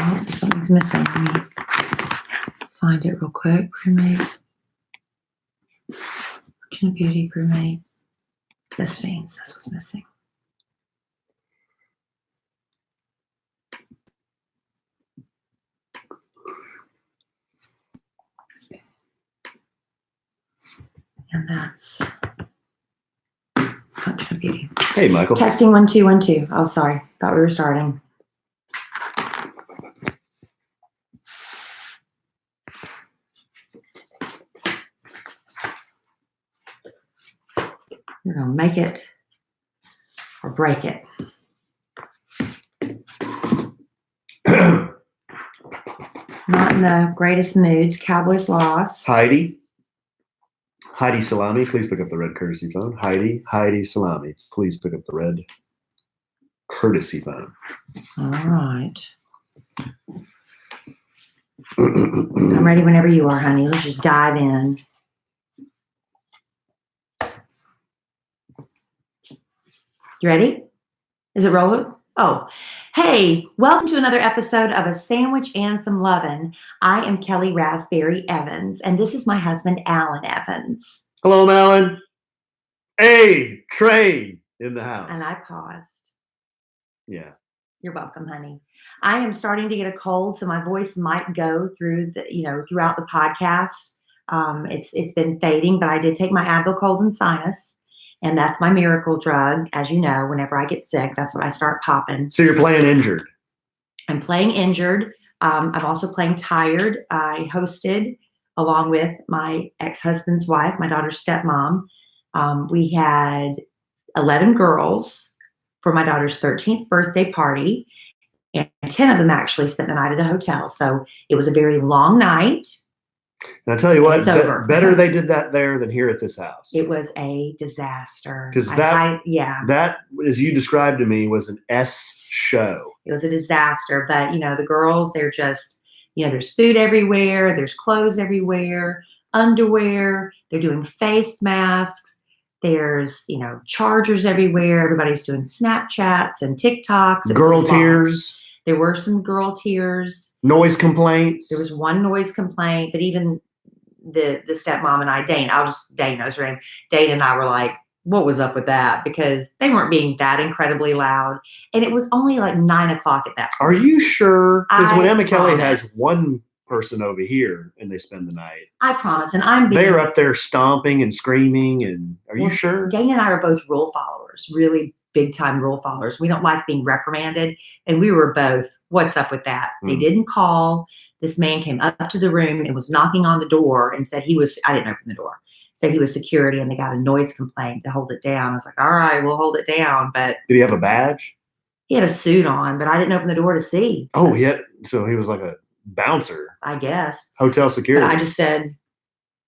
Oh, something's missing. Let me find it real quick. BrewMate. Fortune Beauty, BrewMate. Best Fiends. That's what's missing. And that's Fortune Beauty. Hey, Michael. Testing 1 2 1 2. Oh, sorry. Thought we were starting. We're gonna make it or break it. Not in the greatest moods. Cowboys lost. Heidi Salami, please pick up the red courtesy phone. Heidi Salami, please pick up the red courtesy phone. All right. I'm ready whenever you are, honey. Let's just dive in. You ready? Is it rolling? Oh, hey, welcome to another episode of A Sandwich and Some Lovin'. I am Kelly Raspberry Evans, and this is my husband, Alan Evans. Hello, Alan. Hey, Trey in the house. And I paused. Yeah. You're welcome, honey. I am starting to get a cold, so my voice might go through throughout the podcast. It's been fading, but I did take my Advil cold and sinus. And that's my miracle drug. As you know, whenever I get sick, that's when I start popping. So you're playing injured. I'm playing injured. I'm also playing tired. I hosted along with my ex-husband's wife, my daughter's stepmom. We had 11 girls for my daughter's 13th birthday party. And 10 of them actually spent the night at a hotel. So it was a very long night. And I tell you what, better they did that there than here at this house. It was a disaster. Because that, as you described to me, was an S show. It was a disaster. But, the girls, they're just, there's food everywhere. There's clothes everywhere, underwear. They're doing face masks. There's, chargers everywhere. Everybody's doing Snapchats and TikToks. Girl tears. There were some girl tears. Noise complaints. There was one noise complaint, but even the stepmom and I, Dane knows her name. Dane and I were like, what was up with that? Because they weren't being that incredibly loud. And it was only like 9 o'clock at that point. Are you sure? Because when Emma Kelly promise. has one person over here and they spend the night. I promise. And they're up there stomping and screaming. And you sure? Dane and I are both rule followers, really big time rule followers. We don't like being reprimanded. And we were both, what's up with that? They didn't call. This man came up to the room and was knocking on the door and said I didn't open the door. Said he was security and they got a noise complaint to hold it down. I was like, all right, we'll hold it down. But did he have a badge? He had a suit on, but I didn't open the door to see. Oh, so he was like a bouncer. I guess. Hotel security. But I just said,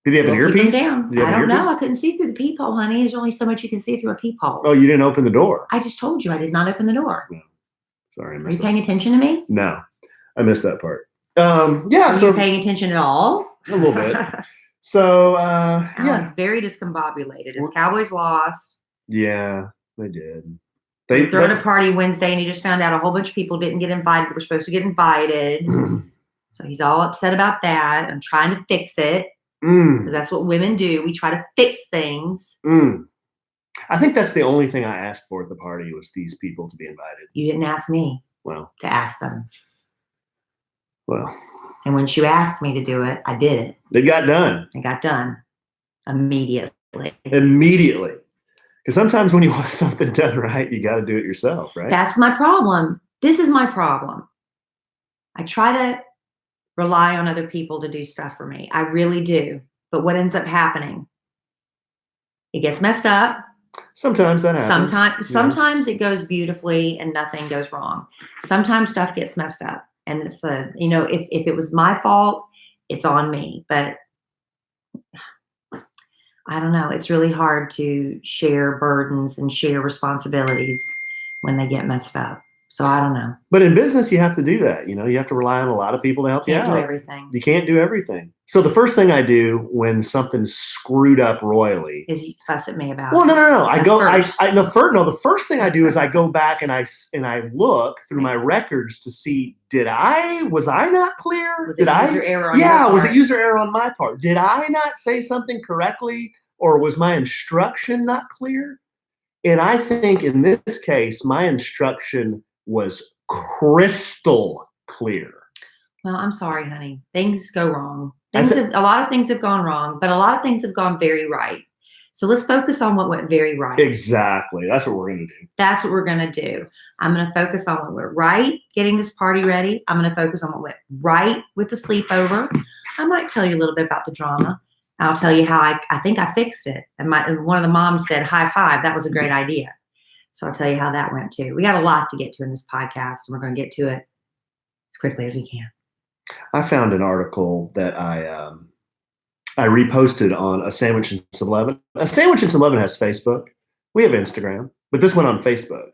did he have an earpiece? I don't know. I couldn't see through the peephole, honey. There's only so much you can see through a peephole. Oh, you didn't open the door. I just told you I did not open the door. No. Sorry, I Are missed you paying attention to me? No, I missed that part. Are you paying attention at all? A little bit. So, Alan's very discombobulated. His Cowboys lost. Yeah, they did. They threw a party Wednesday, and he just found out a whole bunch of people didn't get invited. They were supposed to get invited. So he's all upset about that. I'm trying to fix it. Because that's what women do. We try to fix things. I think that's the only thing I asked for at the party was these people to be invited. You didn't ask me to ask them. Well. And when you asked me to do it, I did it. It got done. It got done. Immediately. Because sometimes when you want something done right, you got to do it yourself, right? That's my problem. This is my problem. I try to rely on other people to do stuff for me. I really do. But what ends up happening? It gets messed up. Sometimes that happens. Sometimes it goes beautifully and nothing goes wrong. Sometimes stuff gets messed up. And it's if it was my fault, it's on me. But I don't know. It's really hard to share burdens and share responsibilities when they get messed up. So I don't know. But in business, you have to do that. You have to rely on a lot of people to help you out. You can't do everything. You can't do everything. So the first thing I do when something's screwed up royally is you fuss at me about well, it. no. That's first. The first thing I do is I go back and I look through my records to see, was I not clear? Was it user error on your Yeah, was it part? user error on my part? Did I not say something correctly, or was my instruction not clear? And I think in this case, my instruction was crystal clear. Well, I'm sorry, honey. Things go wrong. A lot of things have gone wrong, but a lot of things have gone very right. So let's focus on what went very right. Exactly. That's what we're going to do. That's what we're going to do. I'm going to focus on what went right, getting this party ready. I'm going to focus on what went right with the sleepover. I might tell you a little bit about the drama. I'll tell you how I think I fixed it. And one of the moms said, high five. That was a great idea. So I'll tell you how that went too. We got a lot to get to in this podcast, and we're going to get to it as quickly as we can. I found an article that I reposted on A Sandwich in Some Lovin. A Sandwich in Some Lovin has Facebook. We have Instagram, but this went on Facebook,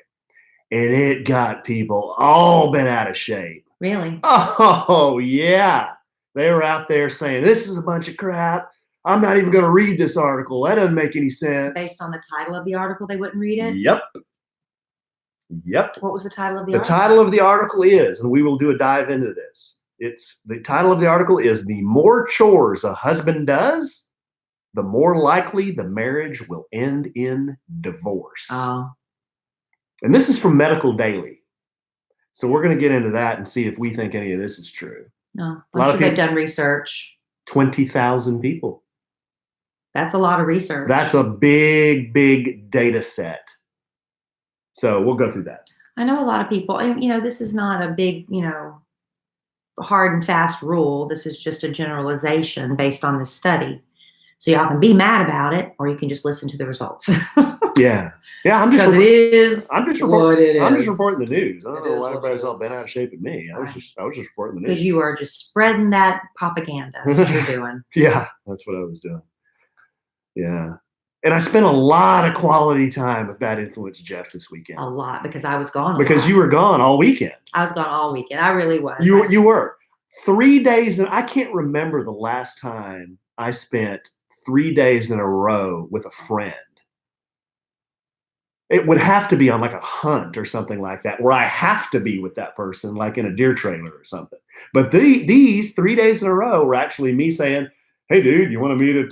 and it got people all bent out of shape. Really? Oh yeah, they were out there saying this is a bunch of crap. I'm not even going to read this article. That doesn't make any sense. Based on the title of the article, they wouldn't read it? Yep. What was the title of the article? The title of the article is, and we will do a dive into this. The title of the article is "The More Chores a Husband Does, the More Likely the Marriage Will End in Divorce." Oh. And this is from Medical Daily. So we're going to get into that and see if we think any of this is true. No, I'm sure they've done research. 20,000 people. That's a lot of research. That's a big, big data set. So we'll go through that. I know a lot of people, and this is not a big, hard and fast rule. This is just a generalization based on this study. So y'all can be mad about it, or you can just listen to the results. Yeah. I'm just reporting the news. I don't know why everybody's all bent out of shape at me. I was just reporting the news. Because you are just spreading that propaganda. That's what you're doing. Yeah, that's what I was doing. Yeah. And I spent a lot of quality time with Bad Influence Jeff this weekend. A lot, because I was gone. Because you were gone all weekend. I was gone all weekend. I really was. You were. 3 days, and I can't remember the last time I spent 3 days in a row with a friend. It would have to be on like a hunt or something like that, where I have to be with that person, like in a deer trailer or something. But these 3 days in a row were actually me saying, "Hey, dude, you want to meet at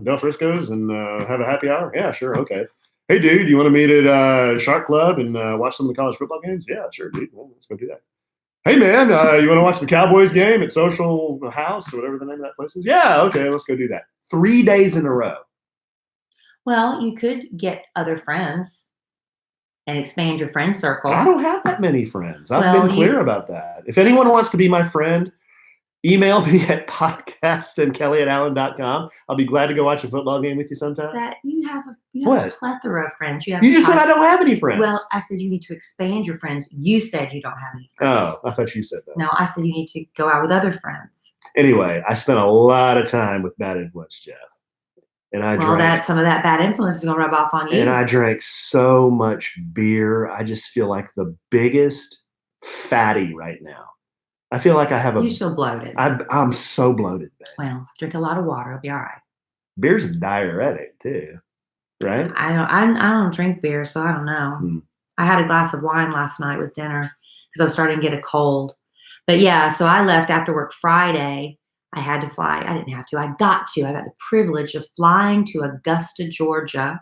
Del Frisco's and have a happy hour?" "Yeah, sure, okay." "Hey, dude, you want to meet at Shark Club and watch some of the college football games?" "Yeah, sure, dude. Well, let's go do that." "Hey, man, you want to watch the Cowboys game at Social House," or whatever the name of that place is? "Yeah, okay, let's go do that." 3 days in a row. Well, you could get other friends and expand your friend circle. I don't have that many friends. I've been clear about that. If anyone wants to be my friend, email me at podcast@kelly@allen.com. I'll be glad to go watch a football game with you sometime. That you have a plethora of friends. You just said I don't have any friends. Well, I said you need to expand your friends. You said you don't have any friends. Oh, I thought you said that. No, I said you need to go out with other friends. Anyway, I spent a lot of time with Bad Influence Jeff. And some of that bad influence is going to rub off on you. And I drank so much beer. I just feel like the biggest fatty right now. I feel like I have You feel bloated. I'm so bloated, babe. Well, drink a lot of water. It'll be all right. Beer's a diuretic too, right? I don't drink beer, so I don't know. I had a glass of wine last night with dinner because I was starting to get a cold. But yeah, so I left after work Friday. I had to fly. I didn't have to. I got the privilege of flying to Augusta, Georgia.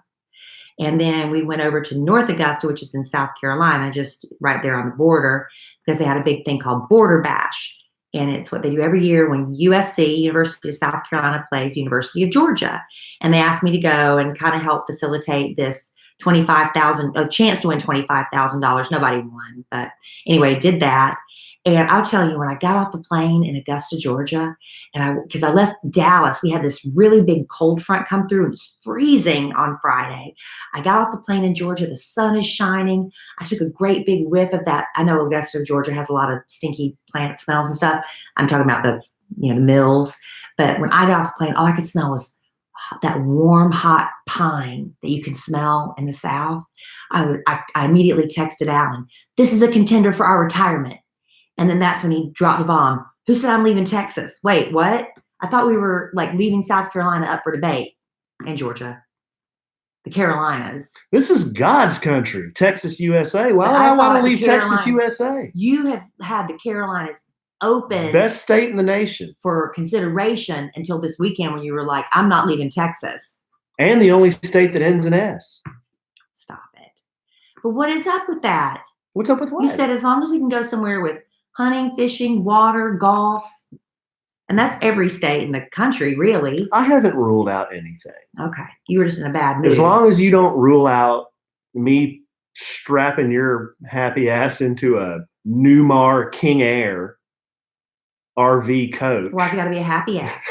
And then we went over to North Augusta, which is in South Carolina, just right there on the border, because they had a big thing called Border Bash. And it's what they do every year when USC, University of South Carolina, plays University of Georgia. And they asked me to go and kind of help facilitate this a chance to win $25,000. Nobody won. But anyway, did that. And I'll tell you, when I got off the plane in Augusta, Georgia, because I left Dallas, we had this really big cold front come through. It was freezing on Friday. I got off the plane in Georgia. The sun is shining. I took a great big whiff of that. I know Augusta, Georgia has a lot of stinky plant smells and stuff. I'm talking about the mills. But when I got off the plane, all I could smell was that warm, hot pine that you can smell in the South. I immediately texted Alan, "This is a contender for our retirement." And then that's when he dropped the bomb. "Who said I'm leaving Texas?" "Wait, what?" I thought we were like leaving South Carolina up for debate in Georgia. The Carolinas. This is God's country, Texas, USA. Why But would I I want thought to the leave Texas, Carolinas- USA? You have had the Carolinas open Best state in the nation. for consideration until this weekend when you were like, I'm not leaving Texas. And the only state that ends in S. Stop it. But what is up with that? What's up with what? You said as long as we can go somewhere with hunting, fishing, water, golf, and that's every state in the country, really. I haven't ruled out anything. Okay. You were just in a bad mood. As long as you don't rule out me strapping your happy ass into a Newmar King Air RV coach. Why's it got to be a happy ass?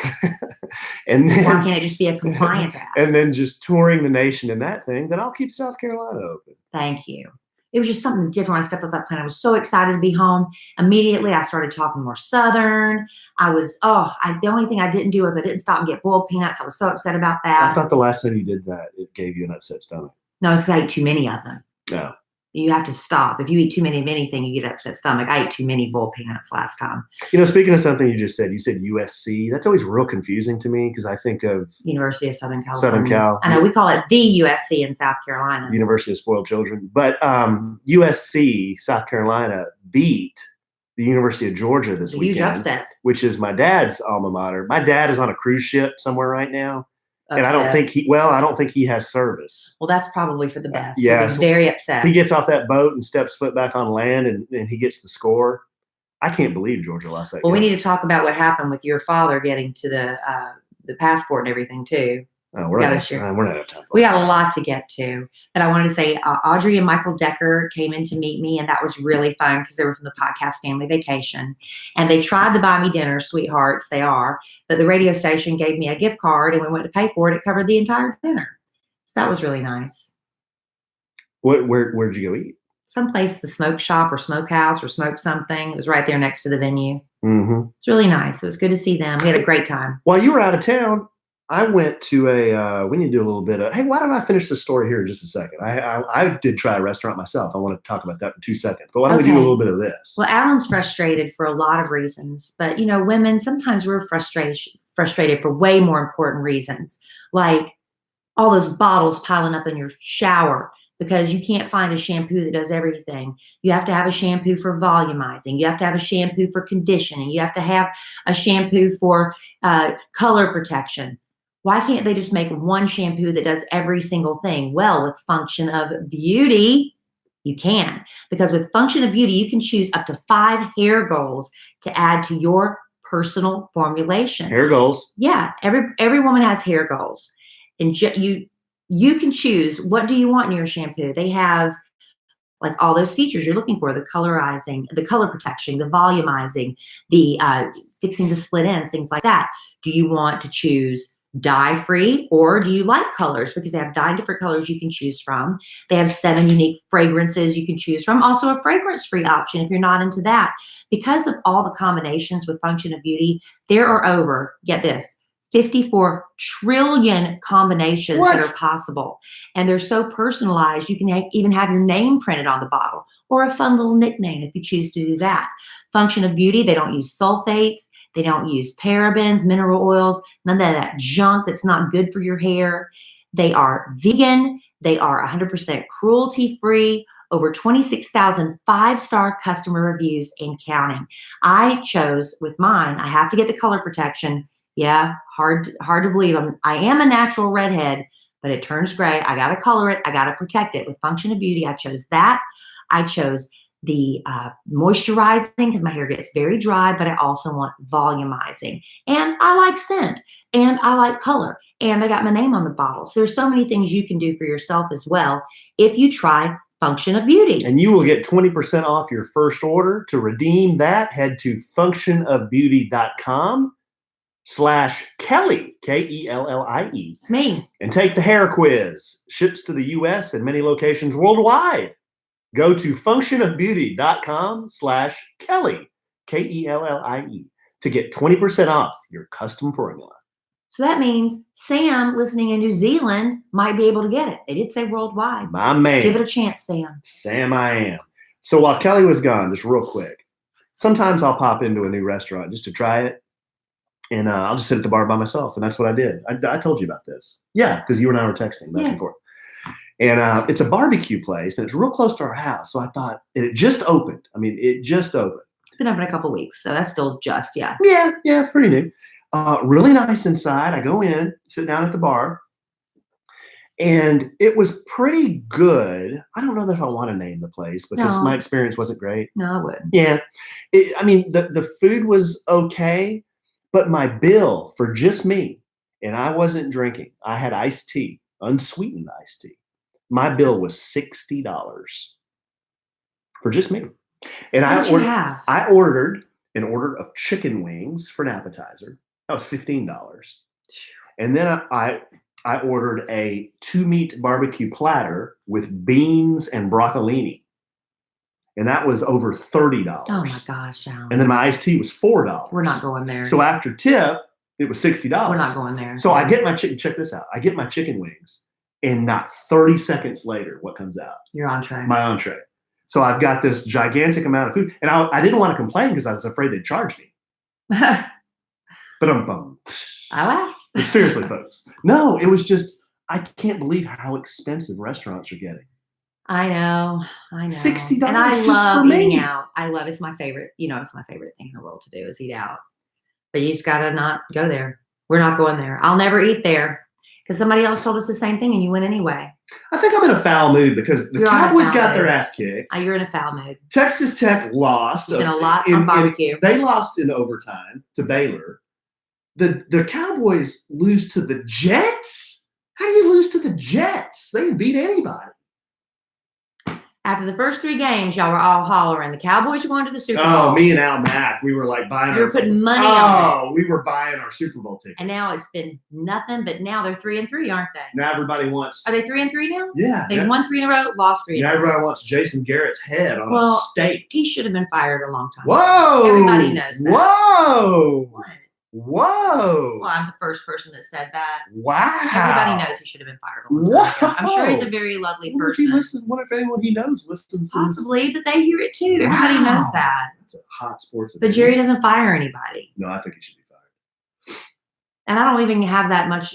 And then, Why can't it just be a compliant ass? and then just touring the nation in that thing, then I'll keep South Carolina open. Thank you. It was just something different when I stepped off that plane. I was so excited to be home. Immediately, I started talking more Southern. The only thing I didn't do was I didn't stop and get boiled peanuts. I was so upset about that. I thought the last time you did that, it gave you an upset stomach. No, it's because I ate too many of them. No. You have to stop. If you eat too many of anything, you get upset stomach. I ate too many boiled peanuts last time. You know, speaking of something you said USC. That's always real confusing to me because I think of University of Southern California. Southern Cal. I know we call it the USC in South Carolina. University of Spoiled Children. But USC, South Carolina, beat the University of Georgia this It's a huge weekend, upset. which is my dad's alma mater. My dad is on a cruise ship somewhere right now. Upset. And I don't think he has service. Well, that's probably for the best. Yeah, He's very upset. He gets off that boat and steps foot back on land and he gets the score. I can't believe Georgia lost that Well, we game. need to talk about what happened with your father getting to the passport and everything too. Oh, we're not out of time. We got a lot to get to, but I wanted to say Audrey and Michael Decker came in to meet me, and that was really fun because they were from the podcast Family Vacation, and they tried to buy me dinner, sweethearts, they are, but the radio station gave me a gift card, and we went to pay for it. It covered the entire dinner, so that was really nice. Where'd you go eat? Someplace, the smoke shop or smokehouse or smoke something. It was right there next to the venue. Mm-hmm. It's really nice. It was good to see them. We had a great time. While you were out of town, I went to we need to do a little bit of, hey, why don't I finish the story here in just a second? I did try a restaurant myself. I want to talk about that for 2 seconds, but why don't we do a little bit of this? Well, Alan's frustrated for a lot of reasons, but women, sometimes we're frustrated for way more important reasons, like all those bottles piling up in your shower because you can't find a shampoo that does everything. You have to have a shampoo for volumizing. You have to have a shampoo for conditioning. You have to have a shampoo for color protection. Why can't they just make one shampoo that does every single thing? Well, with Function of Beauty, you can. Because with Function of Beauty, you can choose up to 5 hair goals to add to your personal formulation. Hair goals. Yeah, every woman has hair goals. And you can choose, what do you want in your shampoo? They have like all those features you're looking for, the colorizing, the color protection, the volumizing, the fixing the split ends, things like that. Do you want to choose dye-free, or do you like colors? Because they have 9 different colors you can choose from. They have 7 unique fragrances you can choose from. Also a fragrance-free option if you're not into that. Because of all the combinations with Function of Beauty, there are over, get this, 54 trillion combinations that are possible. And they're so personalized, you can even have your name printed on the bottle or a fun little nickname if you choose to do that. Function of Beauty, they don't use sulfates. They don't use parabens, mineral oils, none of that junk that's not good for your hair. They are vegan. They are 100% cruelty-free. Over 26,000 5-star customer reviews and counting. I chose with mine, I have to get the color protection. Yeah, hard to believe. I am a natural redhead, but it turns gray. I got to color it. I got to protect it. With Function of Beauty, I chose that. I chose the moisturizing because my hair gets very dry, but I also want volumizing. And I like scent, and I like color, and I got my name on the bottle. So there's so many things you can do for yourself as well if you try Function of Beauty. And you will get 20% off your first order. To redeem that, head to functionofbeauty.com/Kelly, Kellie. It's me. And take the hair quiz. Ships to the US and many locations worldwide. Go to functionofbeauty.com/Kelly, Kellie, to get 20% off your custom formula. So that means Sam, listening in New Zealand, might be able to get it. They did say worldwide. My man. Give it a chance, Sam. Sam, I am. So while Kelly was gone, just real quick, sometimes I'll pop into a new restaurant just to try it. And I'll just sit at the bar by myself. And that's what I did. I told you about this. Yeah, because you and I were texting back and forth. And it's a barbecue place, and it's real close to our house. So I thought, and it just opened. I mean, it just opened. It's been open a couple weeks, so that's still just, Yeah, pretty new. Really nice inside. I go in, sit down at the bar, and it was pretty good. I don't know if I want to name the place because my experience wasn't great. No, I would. Yeah. I mean, the food was okay, but my bill for just me, and I wasn't drinking. I had iced tea, unsweetened iced tea. My bill was $60 for just me. And I ordered an order of chicken wings for an appetizer. That was $15. And then I ordered a 2-meat barbecue platter with beans and broccolini. And that was over $30. Oh my gosh, Alan. And then my iced tea was $4. We're not going there. So after tip, it was $60. We're not going there. So I get my chicken, check this out. I get my chicken wings, and not 30 seconds later, what comes out? Your entree. My entree. So I've got this gigantic amount of food. And I didn't want to complain because I was afraid they'd charge me. But I'm bummed. I laughed. Seriously, folks. No, it was just, I can't believe how expensive restaurants are getting. I know. $60 and I just love for me. eating out. It's my favorite. It's my favorite thing in the world to do is eat out. But you just gotta not go there. We're not going there. I'll never eat there because somebody else told us the same thing, and you went anyway. I think I'm in a foul mood because the Cowboys got their ass kicked. You're in a foul mood. Texas Tech lost. It's been a lot on barbecue. They lost in overtime to Baylor. The Cowboys lose to the Jets? How do you lose to the Jets? They didn't beat anybody. After the first 3 games, y'all were all hollering. The Cowboys are going to the Super Bowl. Oh, me and Al Mack, we were like buying. You were putting money on it. Oh, we were buying our Super Bowl tickets. And now it's been nothing. But now they're 3-3, aren't they? Now everybody wants. Are they 3-3 now? Yeah, they won 3 in a row, lost 3. Now everybody wants Jason Garrett's head on a steak. He should have been fired a long time Whoa! ago. Everybody knows that. Whoa! What? Whoa! Well, I'm the first person that said that. Wow! Everybody knows he should have been fired a long time ago. I'm sure he's a very lovely person. What if anyone he knows listens to Possibly, but they hear it too. Everybody knows that. That's a hot sports. But Jerry doesn't fire anybody. No, I think he should be fired. And I don't even have that much,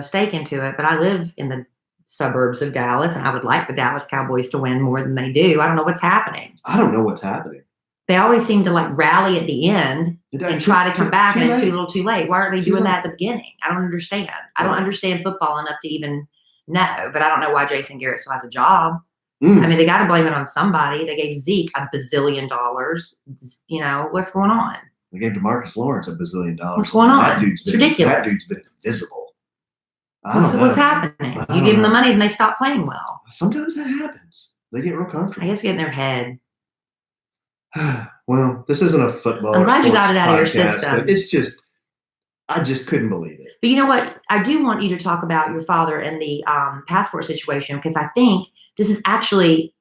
stake into it. But I live in the suburbs of Dallas, and I would like the Dallas Cowboys to win more than they do. I don't know what's happening. I don't know what's happening. They always seem to rally at the end and try to come back, and it's too little too late. Why aren't they doing that at the beginning? I don't understand. I don't understand football enough to even know, but I don't know why Jason Garrett still has a job. I mean, they got to blame it on somebody. They gave Zeke $1 bazillion. What's going on? They gave DeMarcus Lawrence $1 bazillion. What's going on? It's ridiculous. That dude's been invisible. What's happening? You give them the money, and they stop playing well. Sometimes that happens. They get real comfortable. I guess get in their head. Well, this isn't a football. I'm glad you got it out of your system. It's just, I just couldn't believe it. But you know what? I do want you to talk about your father and the passport situation, because I think this is actually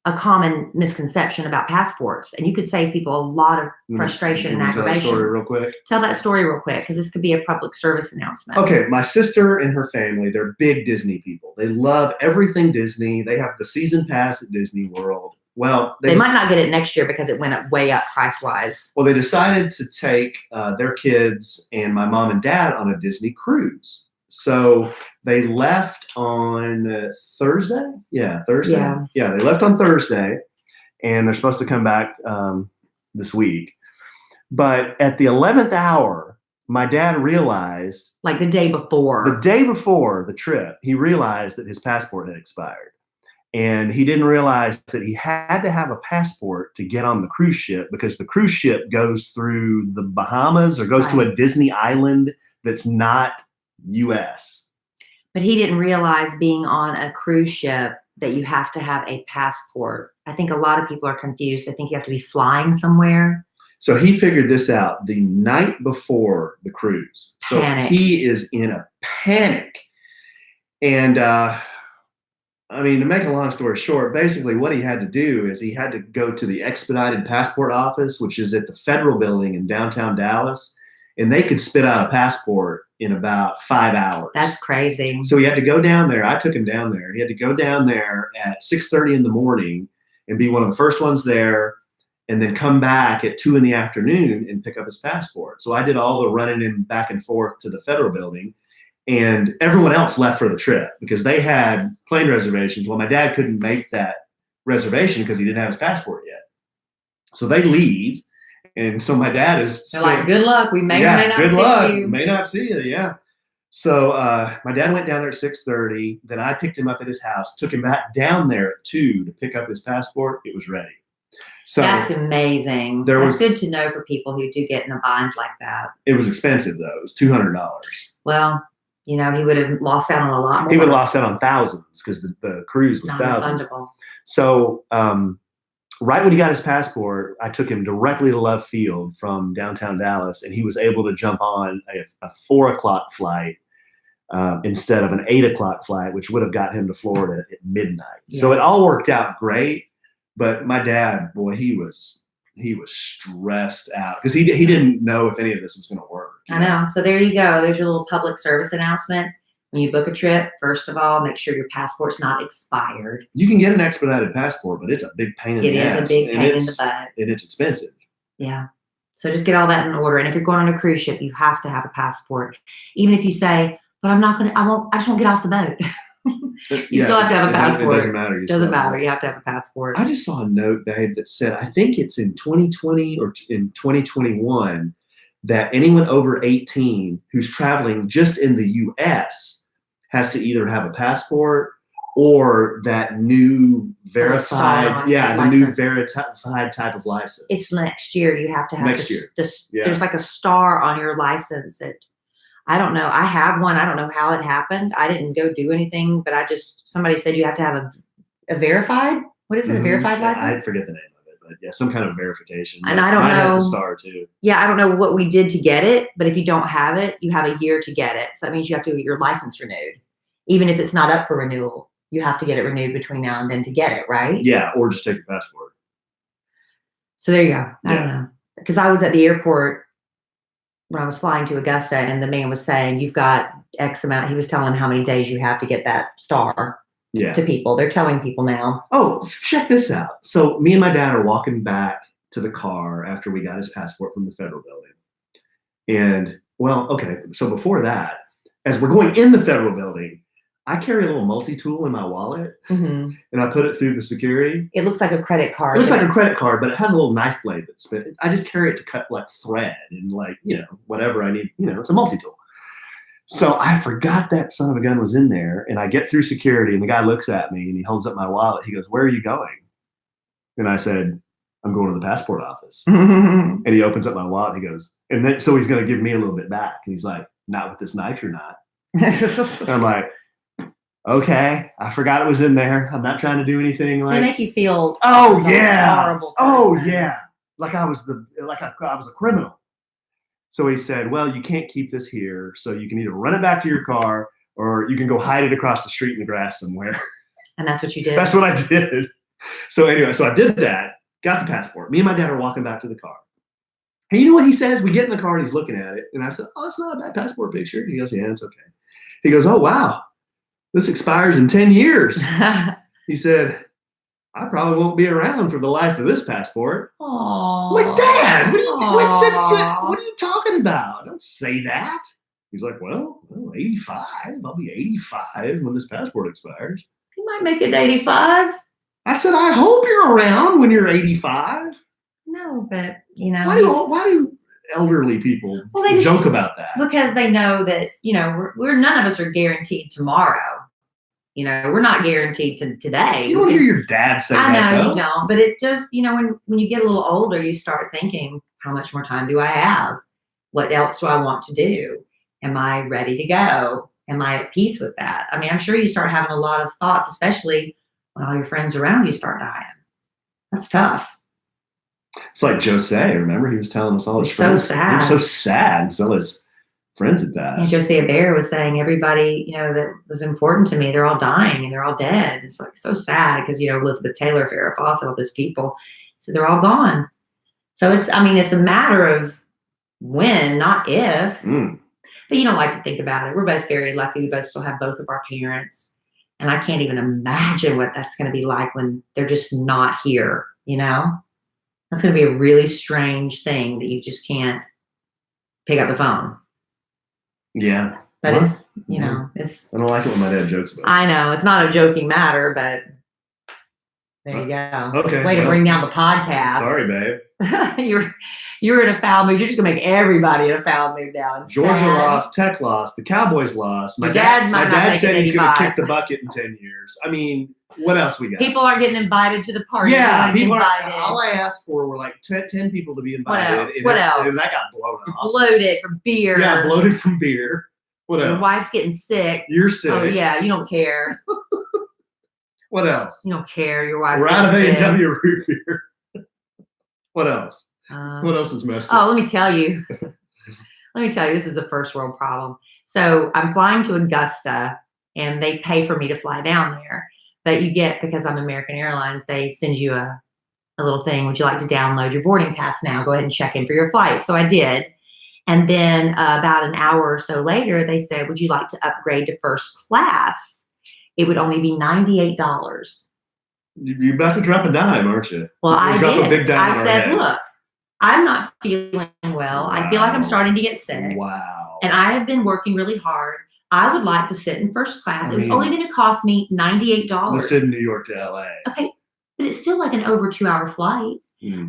a common misconception about passports, and you could save people a lot of frustration and aggravation. Tell that story real quick. Tell that story real quick, because this could be a public service announcement. Okay, my sister and her family, they're big Disney people. They love everything Disney. They have the season pass at Disney World. Well, they might not get it next year because it went up way up price-wise. Well, they decided to take their kids and my mom and dad on a Disney cruise. So they left on Thursday. Yeah, Thursday. Yeah, they left on Thursday, and they're supposed to come back this week. But at the 11th hour, my dad realized, like the day before the trip, he realized that his passport had expired. And he didn't realize that he had to have a passport to get on the cruise ship, because the cruise ship goes through the Bahamas or goes to a Disney island that's not U.S. But he didn't realize, being on a cruise ship, that you have to have a passport. I think a lot of people are confused. I think you have to be flying somewhere. So he figured this out the night before the cruise. So he is in a panic. And, I mean, to make a long story short, basically what he had to do is he had to go to the expedited passport office, which is at the Federal Building in downtown Dallas, and they could spit out a passport in about 5 hours. That's crazy. So he had to go down there. I took him down there. He had to go down there at 6:30 in the morning and be one of the first ones there. and then come back at 2 p.m. and pick up his passport. So I did all the running him back and forth to the federal building, and everyone else left for the trip because they had plane reservations. Well, my dad couldn't make that reservation because he didn't have his passport yet. So they leave. And so my dad is They're like, good luck. We may or may not good see luck. you. May not see you. Yeah. So my dad went down there at 6:30. Then I picked him up at his house, took him back down there at 2 to pick up his passport. It was ready. So that's amazing. That's good to know for people who do get in a bind like that. It was expensive though. It was $200. Well, he would have lost out on a lot more. He would have lost out on thousands because the cruise was thousands. So right when he got his passport, I took him directly to Love Field from downtown Dallas, and he was able to jump on a 4 o'clock flight instead of an 8 o'clock flight, which would have got him to Florida at midnight. Yeah. So it all worked out great. But my dad, boy, he was stressed out because he didn't know if any of this was going to work. I know. So there you go. There's your little public service announcement. When you book a trip, first of all, make sure your passport's not expired. You can get an expedited passport, but it's a big pain in the ass. It is a big pain in the butt. And it's expensive. Yeah. So just get all that in order. And if you're going on a cruise ship, you have to have a passport. Even if you say, but I just won't get off the boat. You still have to have a passport. It doesn't matter. It doesn't matter. You have to have a passport. I just saw a note, babe, that said, I think it's in 2020 or in 2021, that anyone over 18 who's traveling just in the U.S. has to either have a passport or that new verified, the new verified type of license. It's next year. You have to have next year. There's like a star on your license that I don't know. I have one. I don't know how it happened. I didn't go do anything, but somebody said you have to have a verified. What is it? A verified license? I forget the name of it, but yeah, some kind of verification. And I don't know. Mine has the star too. Yeah, I don't know what we did to get it, but if you don't have it, you have a year to get it. So that means you have to get your license renewed. Even if it's not up for renewal, you have to get it renewed between now and then to get it, right? Yeah, or just take your passport. So there you go. I don't know. Because I was at the airport when I was flying to Augusta, and the man was saying, you've got X amount. He was telling how many days you have to get that star to people. They're telling people now. Oh, check this out. So me and my dad are walking back to the car after we got his passport from the federal building. And, so before that, as we're going in the federal building, I carry a little multi-tool in my wallet, and I put it through the security. It looks like a credit card. It looks like a credit card, but it has a little knife blade that's spin. I just carry it to cut like thread and whatever I need. It's a multi-tool. So I forgot that son of a gun was in there, and I get through security, and the guy looks at me, and he holds up my wallet. He goes, "Where are you going?" And I said, "I'm going to the passport office." And he opens up my wallet. And he goes, and then so he's going to give me a little bit back, and he's like, "Not with this knife, you're not." And I'm like, okay, I forgot it was in there. I'm not trying to do anything like. They make you feel. Oh yeah. Horrible person. Oh yeah. Like I was a criminal. So he said, "Well, you can't keep this here. So you can either run it back to your car, or you can go hide it across the street in the grass somewhere." And that's what you did. That's what I did. So anyway, I did that. Got the passport. Me and my dad are walking back to the car. And you know what he says? We get in the car and he's looking at it, and I said, "Oh, it's not a bad passport picture." He goes, "Yeah, it's okay." He goes, "Oh wow. This expires in 10 years. He said, "I probably won't be around for the life of this passport." Aww. I'm like, "Dad, what are you talking about? Don't say that." He's like, well, 85. I'll be 85 when this passport expires. You might make it 85. I said, "I hope you're around when you're 85. No, but why do elderly people joke about that? Because they know that we're none of us are guaranteed tomorrow. We're not guaranteed to today. You don't hear your dad say that. I know you don't, but it just when you get a little older, you start thinking, how much more time do I have? What else do I want to do? Am I ready to go? Am I at peace with that? I mean, I'm sure you start having a lot of thoughts, especially when all your friends around you start dying. That's tough. It's like Jose, remember? He was telling us all his friends. So sad. He was so sad. So his friends had died. And Jose Bear was saying, everybody, that was important to me, they're all dying and they're all dead. It's like so sad because, Elizabeth Taylor, Farrah Fawcett, all those people, so they're all gone. So it's a matter of when, not if. But you don't like to think about it. We're both very lucky. We both still have both of our parents. And I can't even imagine what that's going to be like when they're just not here, That's going to be a really strange thing that you just can't pick up the phone. Yeah. But Well, it's, you know, it's. I don't like it when my dad jokes about it. I know it's not a joking matter, but there you go. Okay. Way to bring down the podcast. Sorry, babe. you're in a foul mood. You're just gonna make everybody in a foul mood now. It's Georgia sad. lost. Tech lost. The Cowboys lost. My dad said he's going to 85. kick the bucket in 10 years. I mean, what else we got? People aren't getting invited to the party. Yeah, people are. All I asked for were like 10 people to be invited. What else? And that got blown off. Bloated from beer. Yeah, bloated from beer. What else? Your wife's getting sick. You're sick. Oh yeah, you don't care. What else? You don't care. Your wife's We're out of sick. A&W root beer. What else? What else is messed up? Oh, let me tell you. This is a first world problem. So I'm flying to Augusta, and they pay for me to fly down there. But you get, because I'm American Airlines, they send you a little thing. Would you like to download your boarding pass now? Go ahead and check in for your flight. So I did. And then about an hour or so later, they said, would you like to upgrade to first class? It would only be $98. You're about to drop a dime, aren't you? Well, I drop did. A big dime I said, look, I'm not feeling well. Wow. I feel like I'm starting to get sick. Wow. And I have been working really hard. I would like to sit in first class. It was only going to cost me $98. Let's sit in New York to LA. Okay. But it's still like an over 2-hour flight.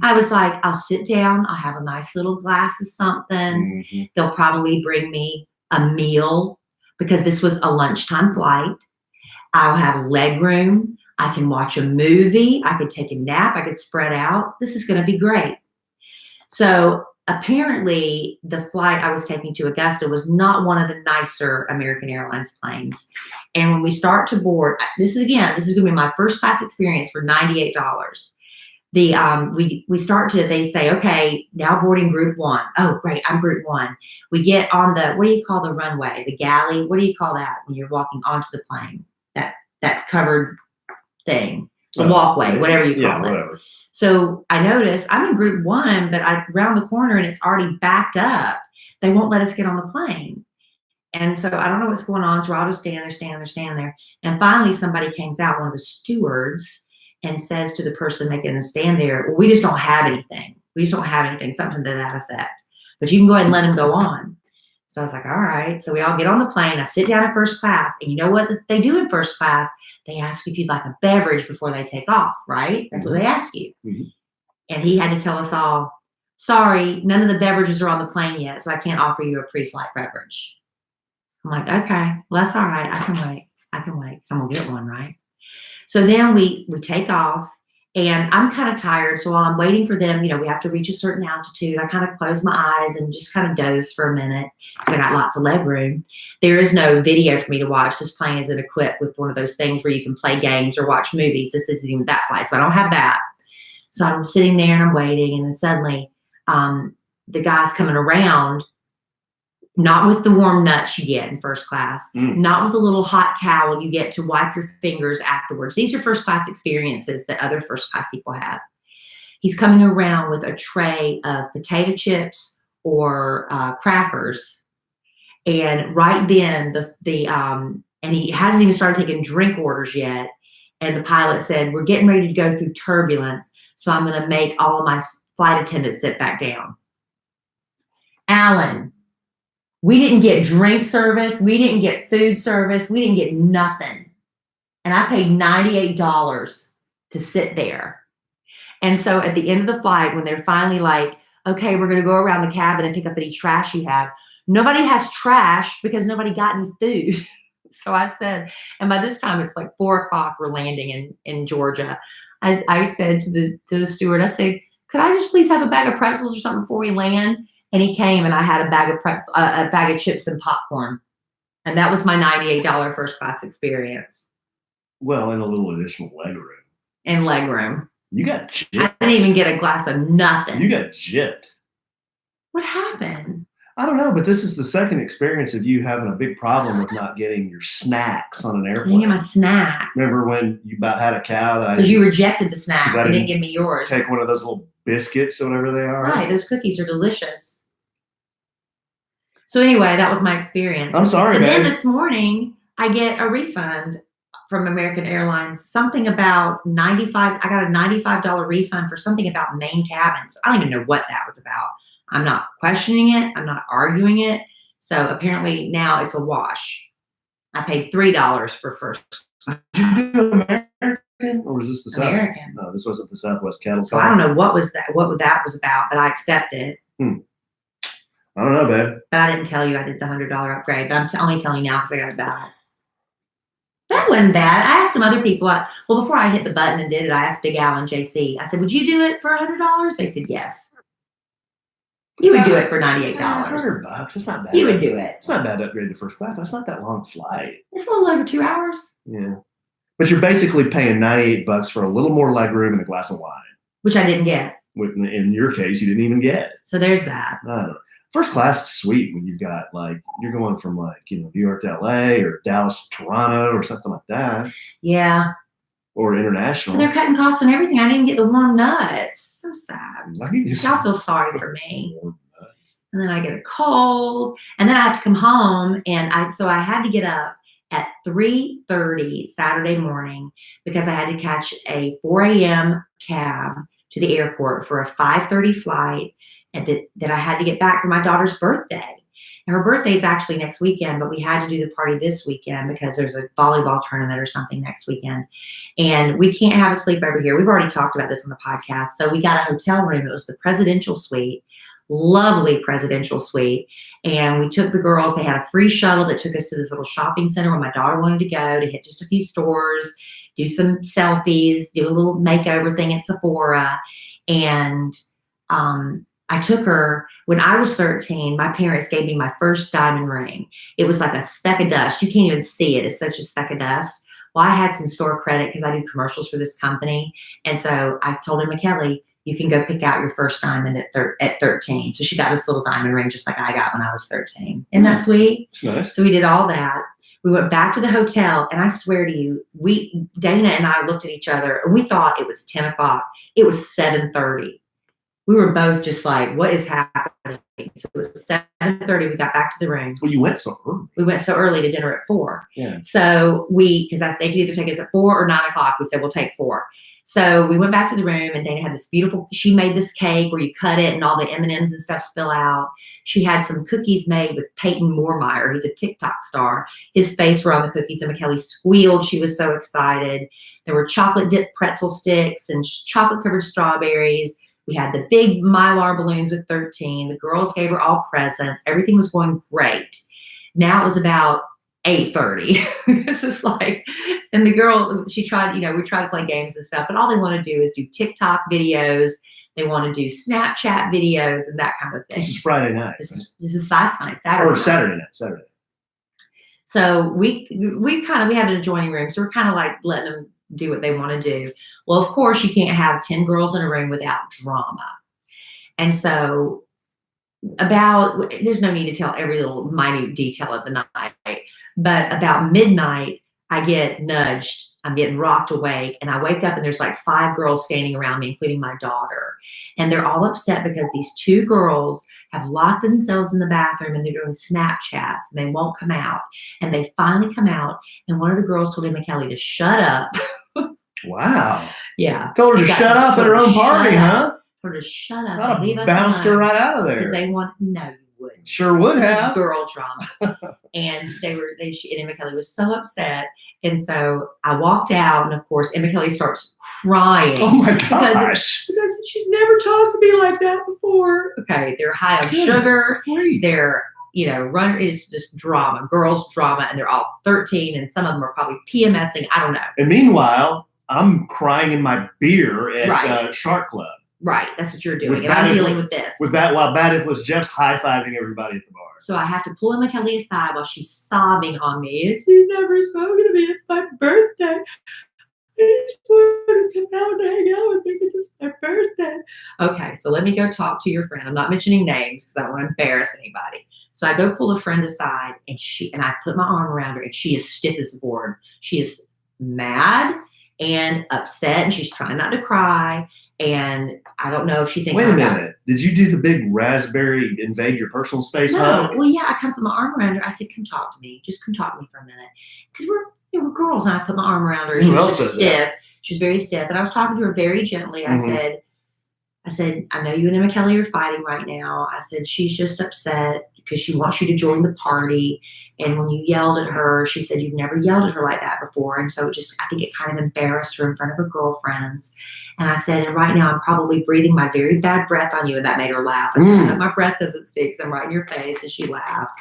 I was like, I'll sit down. I'll have a nice little glass of something. Mm-hmm. They'll probably bring me a meal because this was a lunchtime flight. I'll have leg room. I can watch a movie. I could take a nap. I could spread out. This is going to be great. So apparently the flight I was taking to Augusta was not one of the nicer American Airlines planes. And when we start to board, this is going to be my first class experience for $98. We start to, they say, okay, now boarding group 1. Oh, great. I'm group 1. We get on the, what do you call the runway? The galley? What do you call that when you're walking onto the plane? That covered thing, the walkway, whatever you call it. Whatever. So I noticed I'm in group 1, but I round the corner and it's already backed up. They won't let us get on the plane. And so I don't know what's going on. So we're all just standing there. And finally somebody comes out, one of the stewards, and says to the person making the stand there, well, we just don't have anything. Something to that effect. But you can go ahead and let them go on. So I was like, all right. So we all get on the plane. I sit down in first class. And you know what they do in first class? They ask you if you'd like a beverage before they take off, right? That's what they ask you. Mm-hmm. And he had to tell us all, sorry, none of the beverages are on the plane yet, so I can't offer you a pre-flight beverage. I'm like, okay, well, that's all right. I can wait. Someone will get one, right? So then we take off. And I'm kind of tired. So while I'm waiting for them, we have to reach a certain altitude. I kind of close my eyes and just kind of doze for a minute. I got lots of leg room. There is no video for me to watch. This plane isn't equipped with one of those things where you can play games or watch movies. This isn't even that flight. So I don't have that. So I'm sitting there and I'm waiting. And then suddenly the guy's coming around, not with the warm nuts you get in first class, not with a little hot towel you get to wipe your fingers afterwards. These are first class experiences that other first class people have. He's coming around with a tray of potato chips or crackers. And right then, and he hasn't even started taking drink orders yet. And the pilot said, we're getting ready to go through turbulence, so I'm going to make all of my flight attendants sit back down. Alan, we didn't get drink service. We didn't get food service. We didn't get nothing. And I paid $98 to sit there. And so at the end of the flight, when they're finally like, okay, we're going to go around the cabin and pick up any trash you have. Nobody has trash because nobody got any food. So I said, and by this time it's like 4:00, we're landing in Georgia. I said to the steward, I said, could I just please have a bag of pretzels or something before we land? And he came and I had a bag of chips and popcorn. And that was my $98 first class experience. Well, and a little additional leg room. And leg room. You got gypped. I didn't even get a glass of nothing. You got gypped. What happened? I don't know, but this is the second experience of you having a big problem with not getting your snacks on an airplane. I didn't get my snack. Remember when you about had a cow? Because you rejected the snack. You didn't give me yours. Take one of those little biscuits or whatever they are. Right, those cookies are delicious. So anyway, that was my experience. I'm sorry, and man. Then this morning, I get a refund from American Airlines, something about 95. I got a $95 refund for something about main cabins. I don't even know what that was about. I'm not questioning it. I'm not arguing it. So apparently now it's a wash. I paid $3 for first. Did you do American, or was this the American? No, this wasn't the Southwest Cattle. So I don't know what that was about, but I accepted. I don't know, babe. But I didn't tell you I did the $100 upgrade. But I'm only telling you now because I got it back. That wasn't bad. I asked some other people. Well, before I hit the button and did it, I asked Big Al and JC. I said, "Would you do it for $100?" They said yes. You would do it for $98. $100. That's not bad. You would do it. It's not bad to upgrade to first class. That's not that long flight. It's a little over 2 hours. Yeah. But you're basically paying $98 for a little more leg room and a glass of wine. Which I didn't get. In your case, you didn't even get. So there's that. I don't know. First class is sweet when you've got you're going from New York to LA or Dallas to Toronto or something like that. Yeah. Or international. And they're cutting costs and everything. I didn't get the warm nuts. So sad. Y'all feel sorry for me. And then I get a cold, and then I have to come home, and I had to get up at 3:30 Saturday morning because I had to catch a 4 a.m. cab to the airport for a 5:30 flight, and that I had to get back for my daughter's birthday. And her birthday is actually next weekend, but we had to do the party this weekend because there's a volleyball tournament or something next weekend. And we can't have a sleepover here. We've already talked about this on the podcast. So we got a hotel room. It was the presidential suite, lovely presidential suite. And we took the girls. They had a free shuttle that took us to this little shopping center where my daughter wanted to go to hit just a few stores, do some selfies, do a little makeover thing at Sephora. And I took her when I was 13. My parents gave me my first diamond ring. It was like a speck of dust. You can't even see it. It's such a speck of dust. Well, I had some store credit because I do commercials for this company. And so I told Emma Kelly, you can go pick out your first diamond at 13. So she got this little diamond ring just like I got when I was 13. Isn't that sweet? It's nice. So we did all that. We went back to the hotel, and I swear to you, Dana and I looked at each other, and we thought it was 10 o'clock. It was 7:30. We were both just like, what is happening? So it was 7:30. We got back to the room. Well, you went so early. We went so early to dinner at 4. Yeah. So because they could either take us at 4 or 9 o'clock. We said, we'll take 4. So we went back to the room, and Dana had this she made this cake where you cut it and all the M&Ms and stuff spill out. She had some cookies made with Peyton Moormeyer. He's a TikTok star. His face were on the cookies, and McKelly squealed. She was so excited. There were chocolate dipped pretzel sticks and chocolate covered strawberries. We had the big Mylar balloons with 13. The girls gave her all presents. Everything was going great. Now it was about 8:30. This is and the girl, she tried, we tried to play games and stuff, but all they want to do is do TikTok videos. They want to do Snapchat videos and that kind of thing. This is Friday night. This is last night, Saturday. Or Saturday night. So we had an adjoining room. So we're kind of letting them do what they want to do. Well, of course, you can't have 10 girls in a room without drama. And so there's no need to tell every little minute detail of the night, but about midnight, I get nudged. I'm getting rocked awake, and I wake up, and there's 5 girls standing around me, including my daughter. And they're all upset because these 2 girls have locked themselves in the bathroom, and they're doing Snapchats, and they won't come out. And they finally come out, and one of the girls told Emma Kelly to shut up. Wow. Yeah. Told her to shut up at her own party, huh? Told her to shut up. I'd have bounced her right out of there. Because they want, no, you wouldn't. Sure would have. Girl drama. And and Emma Kelly was so upset. And so I walked out, and of course, Emma Kelly starts crying. Oh my gosh. Because she's never talked to me like that before. Okay, they're high on sugar. Great. They're, it's just drama, girls drama, and they're all 13, and some of them are probably PMSing. I don't know. And meanwhile, I'm crying in my beer at Shark Club. Right, that's what you're doing, and I'm dealing with this. With that, while Bad Influence Jeff's high-fiving everybody at the bar. So I have to pull Emma Kelly aside while she's sobbing on me. She's never spoken to me. It's my birthday. I just wanted to come out and hang out with me because it's my birthday. Okay, so let me go talk to your friend. I'm not mentioning names because I don't want to embarrass anybody. So I go pull a friend aside, and I put my arm around her, and she is stiff as a board. She is mad and upset, and she's trying not to cry. And I don't know if she thinks. Wait a minute. Did you do the big raspberry invade your personal space hug? Well, yeah. I kind of put my arm around her. I said, "Come talk to me. Just come talk to me for a minute." Because we're girls. And I put my arm around her. Who else does stiff. that? She was very stiff. And I was talking to her very gently. Mhm. I said, I know you and Emma Kelly are fighting right now. I said, she's just upset because she wants you to join the party. And when you yelled at her, she said, you've never yelled at her like that before. And so I think it kind of embarrassed her in front of her girlfriends. And I said, and right now I'm probably breathing my very bad breath on you. And that made her laugh. I said, I hope my breath doesn't stink 'cause I'm right in your face. And she laughed.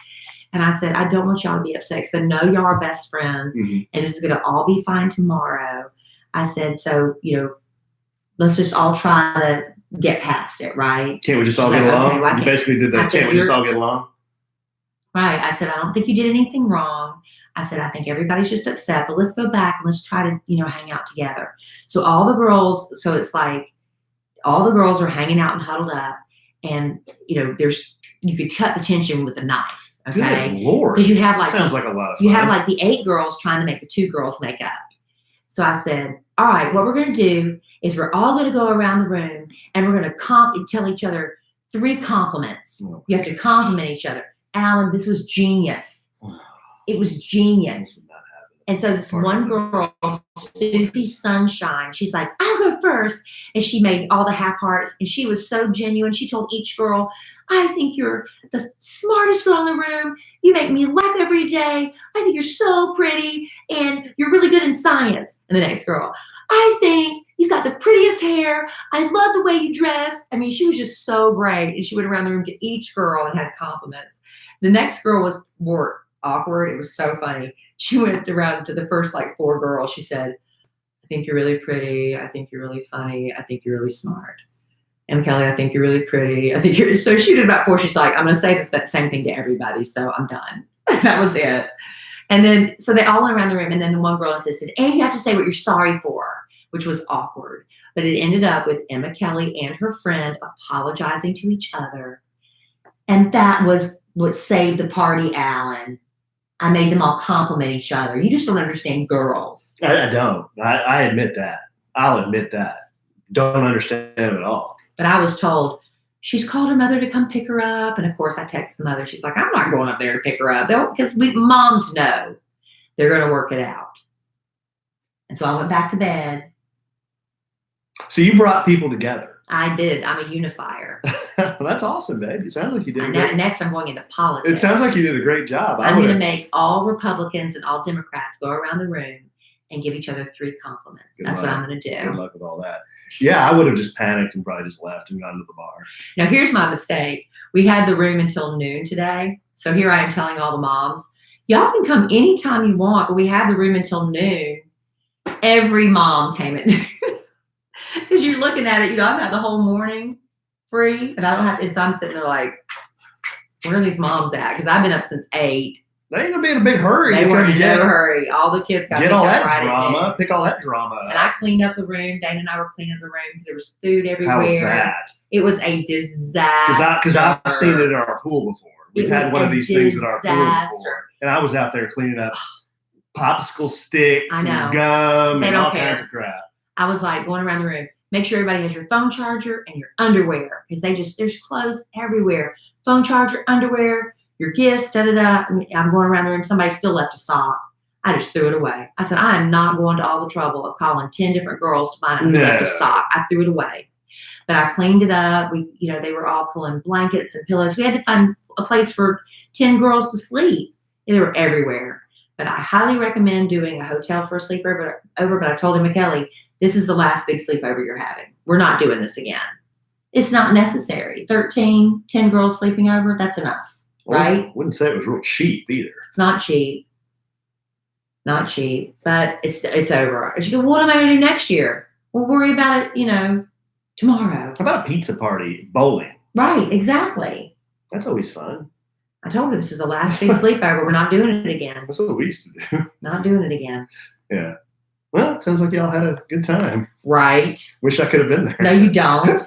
And I said, I don't want y'all to be upset because I know y'all are best friends and this is going to all be fine tomorrow. I said, so, let's just all try to get past it, right? Can't we just all She's get like, along? okay, You basically did that. said, Can't we just all get along? Right. I said, I don't think you did anything wrong. I said, I think everybody's just upset, but let's go back and let's try to, hang out together. So it's like all the girls are hanging out and huddled up and, you could cut the tension with a knife. Okay. Good Lord. Because you have sounds like a lot of fun. You have like the 8 girls trying to make the 2 girls make up. So I said, all right, what we're going to do is we're all going to go around the room and we're going to tell each other 3 compliments. You have to compliment each other. Alan, this was genius. It was genius. And so this one girl, Susie Sunshine, she's like, I'll go first. And she made all the half hearts. And she was so genuine. She told each girl, I think you're the smartest girl in the room. You make me laugh every day. I think you're so pretty. And you're really good in science. And the next girl, I think you've got the prettiest hair. I love the way you dress. I mean, she was just so great. And she went around the room to each girl and had compliments. The next girl was more awkward. It was so funny. She went around to the first 4 girls. She said, I think you're really pretty. I think you're really funny. I think you're really smart. And Kelly, I think you're really pretty. So she did about 4. She's like, I'm going to say that same thing to everybody. So I'm done. That was it. And then, so they all went around the room. And then the one girl insisted, and you have to say what you're sorry for, which was awkward. But it ended up with Emma Kelly and her friend apologizing to each other. And that was what saved the party, Alan. I made them all compliment each other. You just don't understand girls. I don't. I admit that. I'll admit that. Don't understand them at all. But I was told, she's called her mother to come pick her up. And of course, I text the mother. She's like, I'm not going up there to pick her up. Because moms know they're going to work it out. And so I went back to bed. So you brought people together. I did. I'm a unifier. That's awesome, babe. It sounds like you did. Next, I'm going into politics. It sounds like you did a great job. I'm going to make all Republicans and all Democrats go around the room and give each other 3 compliments. That's what I'm going to do. Good luck with all that. Yeah, I would have just panicked and probably just left and gone to the bar. Now, here's my mistake. We had the room until noon today. So here I am telling all the moms, y'all can come anytime you want, but we have the room until noon. Every mom came at noon. Because you're looking at it, I've got the whole morning free, and I don't have. And so I'm sitting there like, where are these moms at? Because I've been up since 8. They ain't gonna be in a big hurry. They were in no hurry. All the kids got get all that right drama. Pick all that drama. And I cleaned up the room. Dana and I were cleaning up the room because there was food everywhere. How was that? It was a disaster. Because I've seen it in our pool before. We've had one of these things in our pool before, and I was out there cleaning up popsicle sticks and gum and all kinds of crap. I was like going around the room. Make sure everybody has your phone charger and your underwear because there's clothes everywhere. Phone charger, underwear, your gifts, da-da-da. I'm going around the room. Somebody still left a sock. I just threw it away. I said, I am not going to all the trouble of calling 10 different girls to find out who left a sock. I threw it away. But I cleaned it up. They were all pulling blankets and pillows. We had to find a place for 10 girls to sleep. They were everywhere. But I highly recommend doing a hotel for a sleepover. But I told him, Kelly, this is the last big sleepover you're having. We're not doing this again. It's not necessary. 10 girls sleeping over, that's enough, right? I wouldn't say it was real cheap either. It's not cheap. Not cheap, but it's over. And she go, what am I going to do next year? We'll worry about it, tomorrow. How about a pizza party, bowling? Right, exactly. That's always fun. I told her this is the last big sleepover. We're not doing it again. That's what we used to do. Not doing it again. Yeah. Well, it sounds like y'all had a good time. Right. Wish I could have been there. No, you don't.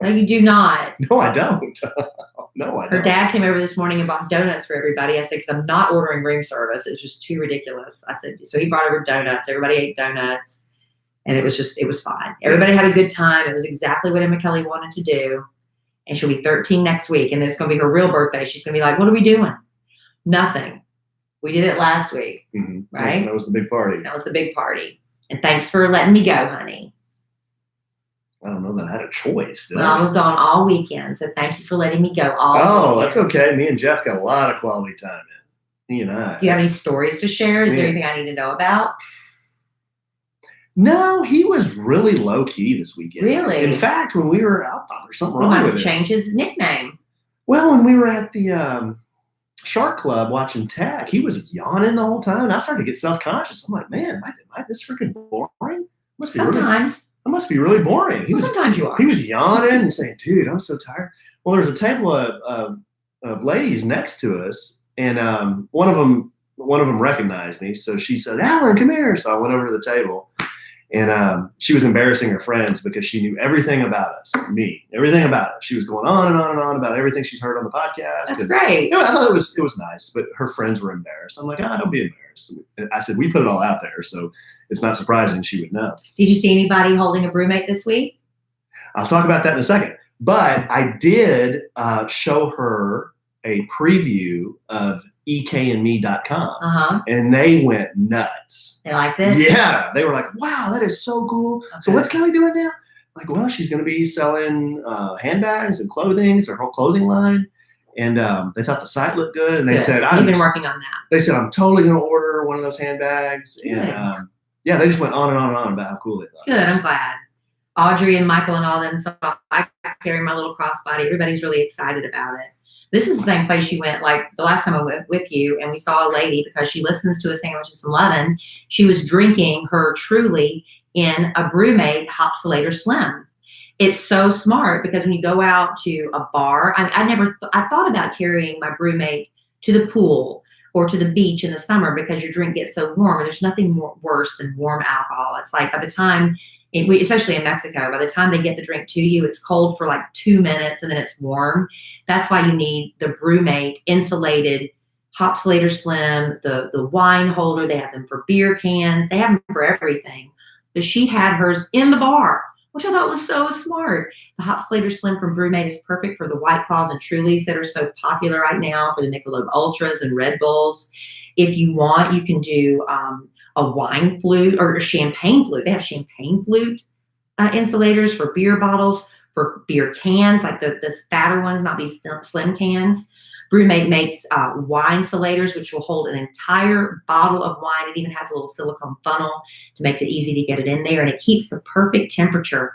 No, you do not. No, I don't. No, I don't. Her dad came over this morning and bought donuts for everybody. I said, because I'm not ordering room service. It's just too ridiculous. I said, so he brought over donuts. Everybody ate donuts. And it was fine. Everybody had a good time. It was exactly what Emma Kelly wanted to do. And she'll be 13 next week. And it's going to be her real birthday. She's going to be like, what are we doing? Nothing. We did it last week, right? That was the big party. That was the big party. And thanks for letting me go, honey. I don't know that I had a choice, did Well, I was gone all weekend, so thank you for letting me go all weekend. That's okay. Me and Jeff got a lot of quality time in. He and I. Do you have any stories to share? Is there anything I need to know about? No, he was really low key this weekend. Really? In fact, when we were out, there's something We wrong might with have it. changed his nickname. Well, when we were at the Shark Club watching Tech, he was yawning the whole time. And I started to get self-conscious. I'm like, man, am I this freaking boring? Sometimes. I must be really boring. Sometimes you are. He was yawning and saying, dude, I'm so tired. Well, there's a table of ladies next to us, and one of them recognized me. So she said, Alan, come here. So I went over to the table, and she was embarrassing her friends because she knew everything about us, everything about it. She was going on and on and on about everything she's heard on the podcast. That's great. I thought it was nice, but her friends were embarrassed. I'm like, don't be embarrassed. And I said, we put it all out there, so it's not surprising she would know. Did you see anybody holding a BrewMate this week? I'll talk about that in a second. But I did show her a preview of ekandme.com, and they went nuts. They liked it? Yeah. They were like, wow, that is so cool. Okay. So what's Kelly doing now? Like, well, she's going to be selling handbags and clothing. It's her whole clothing line. And they thought the site looked good. And they said, I've been working on that. They said, I'm totally going to order one of those handbags. Good. And yeah, they just went on and on and on about how cool they thought. Good, I'm glad. Audrey and Michael and all them, so I carry my little crossbody. Everybody's really excited about it. This is the same place you went, like the last time I went with you, and we saw a lady, because she listens to a sandwich and some Lovin. She was drinking her Truly in a BrewMate Hopsulator Slim. It's so smart, because when you go out to a bar, I thought about carrying my BrewMate to the pool or to the beach in the summer, because your drink gets so warm, and there's nothing worse than warm alcohol. It's like, by the time, especially in Mexico, by the time they get the drink to you, it's cold for like 2 minutes and then it's warm. That's why you need the BrewMate insulated Hopsulator Slim, the wine holder. They have them for beer cans. They have them for everything. But she had hers in the bar, which I thought was so smart. The Hopsulator Slim from BrewMate is perfect for the White Claws and Trulies that are so popular right now, for the Michelob Ultras and Red Bulls. If you want, you can do a wine flute or a champagne flute. They have champagne flute insulators for beer bottles, for beer cans, like the fatter ones, not these slim cans. BrewMate makes wine insulators, which will hold an entire bottle of wine. It even has a little silicone funnel to make it easy to get it in there, and it keeps the perfect temperature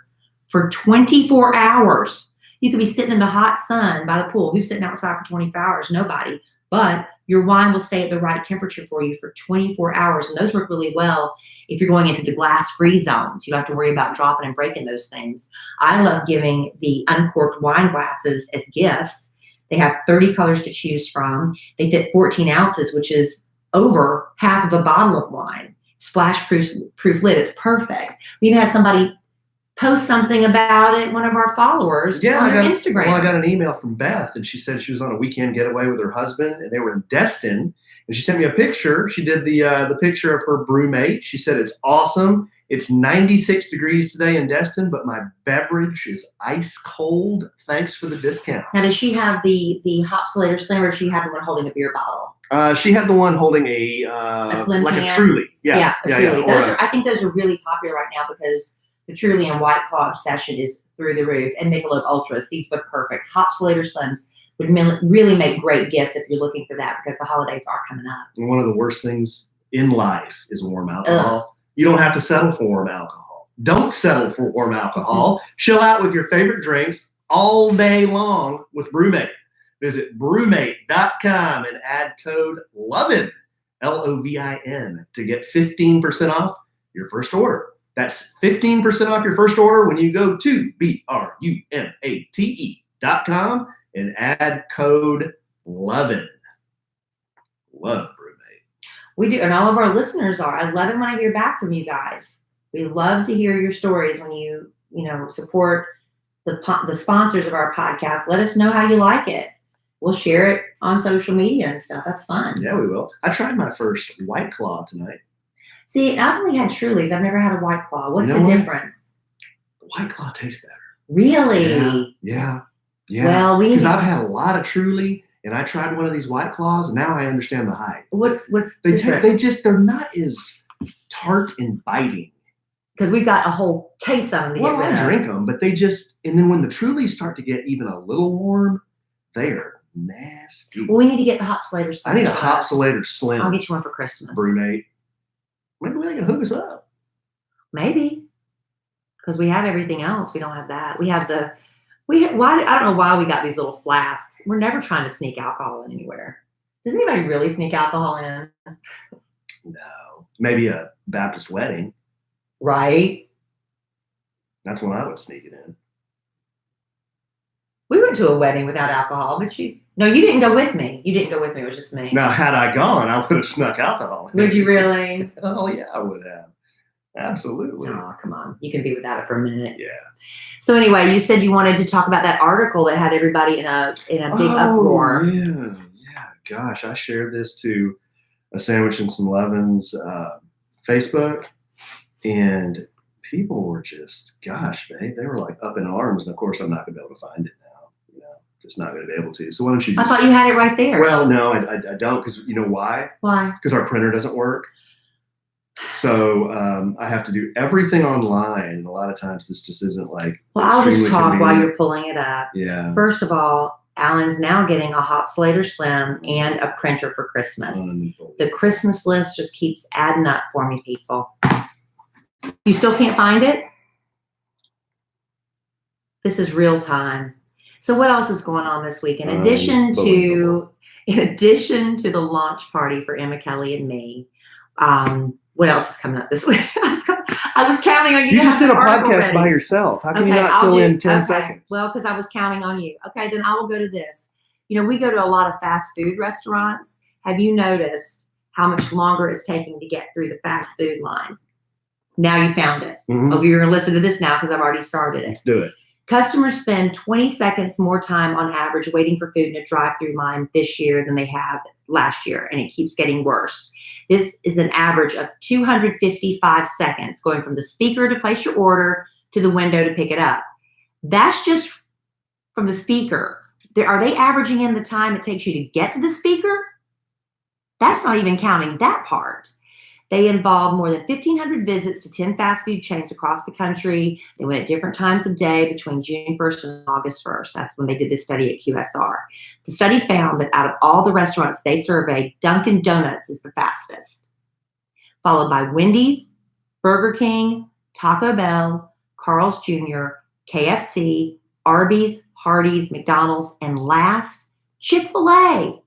for 24 hours. You could be sitting in the hot sun by the pool. Who's sitting outside for 24 hours? Nobody. But your wine will stay at the right temperature for you for 24 hours. And those work really well if you're going into the glass-free zones. You don't have to worry about dropping and breaking those things. I love giving the uncorked wine glasses as gifts. They have 30 colors to choose from. They fit 14 ounces, which is over half of a bottle of wine. Splash-proof lid. It's perfect. We even had somebody post something about it, one of our followers, on Instagram. Well, I got an email from Beth, and she said she was on a weekend getaway with her husband, and they were in Destin, and she sent me a picture. She did the picture of her BrewMate. She said, it's awesome. It's 96 degrees today in Destin, but my beverage is ice cold. Thanks for the discount. Now, does she have the Hopsulator Slim, or does she have the one holding a beer bottle? She had the one holding a slim like can? a Truly. Yeah, a Truly. I think those are really popular right now, because the Truly and White Claw obsession is through the roof, and Michelob Ultras. These look perfect. Hopsulator Slims would really make great gifts if you're looking for that, because the holidays are coming up. And one of the worst things in life is warm alcohol. Ugh. You don't have to settle for warm alcohol. Don't settle for warm alcohol. Mm-hmm. Chill out with your favorite drinks all day long with BrewMate. Visit BrewMate.com and add code LOVIN, LOVIN, to get 15% off your first order. That's 15% off your first order when you go to BrewMate.com and add code LOVIN. Love BrewMate. We do, and all of our listeners are. I love it when I hear back from you guys. We love to hear your stories when you support the sponsors of our podcast. Let us know how you like it. We'll share it on social media and stuff. That's fun. Yeah, we will. I tried my first White Claw tonight. See, I've only had Trulies. I've never had a White Claw. What's the difference? The White Claw tastes better. Really? Yeah. Well, because I've had a lot of Truly, And I tried one of these White Claws, and now I understand the hype. What's They're not as tart and biting. Because we've got a whole case of them to get rid of. I drink them, but and then when the Trulies start to get even a little warm, they are nasty. Well, we need to get the Hopsulator Slim. I need a Hopsulator Slim. I'll get you one for Christmas. BrewMate. Maybe they can hook us up. Maybe. Because we have everything else. We don't have that. I don't know why we got these little flasks. We're never trying to sneak alcohol in anywhere. Does anybody really sneak alcohol in? No. Maybe a Baptist wedding. Right. That's when I would sneak it in. We went to a wedding without alcohol, but you didn't go with me. You didn't go with me. It was just me. Now, had I gone, I would have snuck alcohol in. Would you really? Oh, yeah, I would have. Absolutely. Oh, come on. You can be without it for a minute. Yeah. So anyway, you said you wanted to talk about that article that had everybody in a big uproar. Yeah. Gosh, I shared this to a Sandwich and Some Lovin's Facebook, and people were just, gosh, babe, they were like up in arms. And of course, I'm not going to be able to find it now. Just not going to be able to. So why don't you? I thought you had it right there. Well, no, I don't, because you know why? Why? Because our printer doesn't work. So I have to do everything online. And a lot of times this just isn't like. Well, I'll just talk while you're pulling it up. Yeah. First of all, Alan's now getting a Hopsulator Slim and a printer for Christmas. The Christmas list just keeps adding up for me, people. You still can't find it? This is real time. So what else is going on this week? In addition to the launch party for Emma Kelly and me, what else is coming up this week? I was counting on you. You just did a podcast by yourself. How can you not fill in 10 seconds? Well, because I was counting on you. Okay, then I will go to this. We go to a lot of fast food restaurants. Have you noticed how much longer it's taking to get through the fast food line? Now you found it. Mm-hmm. Oh, you're going to listen to this now because I've already started it. Let's do it. Customers spend 20 seconds more time on average waiting for food in a drive-through line this year than they have last year, and it keeps getting worse. This is an average of 255 seconds going from the speaker to place your order to the window to pick it up. That's just from the speaker. Are they averaging in the time it takes you to get to the speaker? That's not even counting that part. They involved more than 1,500 visits to 10 fast food chains across the country. They went at different times of day between June 1st and August 1st. That's when they did this study at QSR. The study found that out of all the restaurants they surveyed, Dunkin' Donuts is the fastest, followed by Wendy's, Burger King, Taco Bell, Carl's Jr., KFC, Arby's, Hardee's, McDonald's, and last, Chick-fil-A.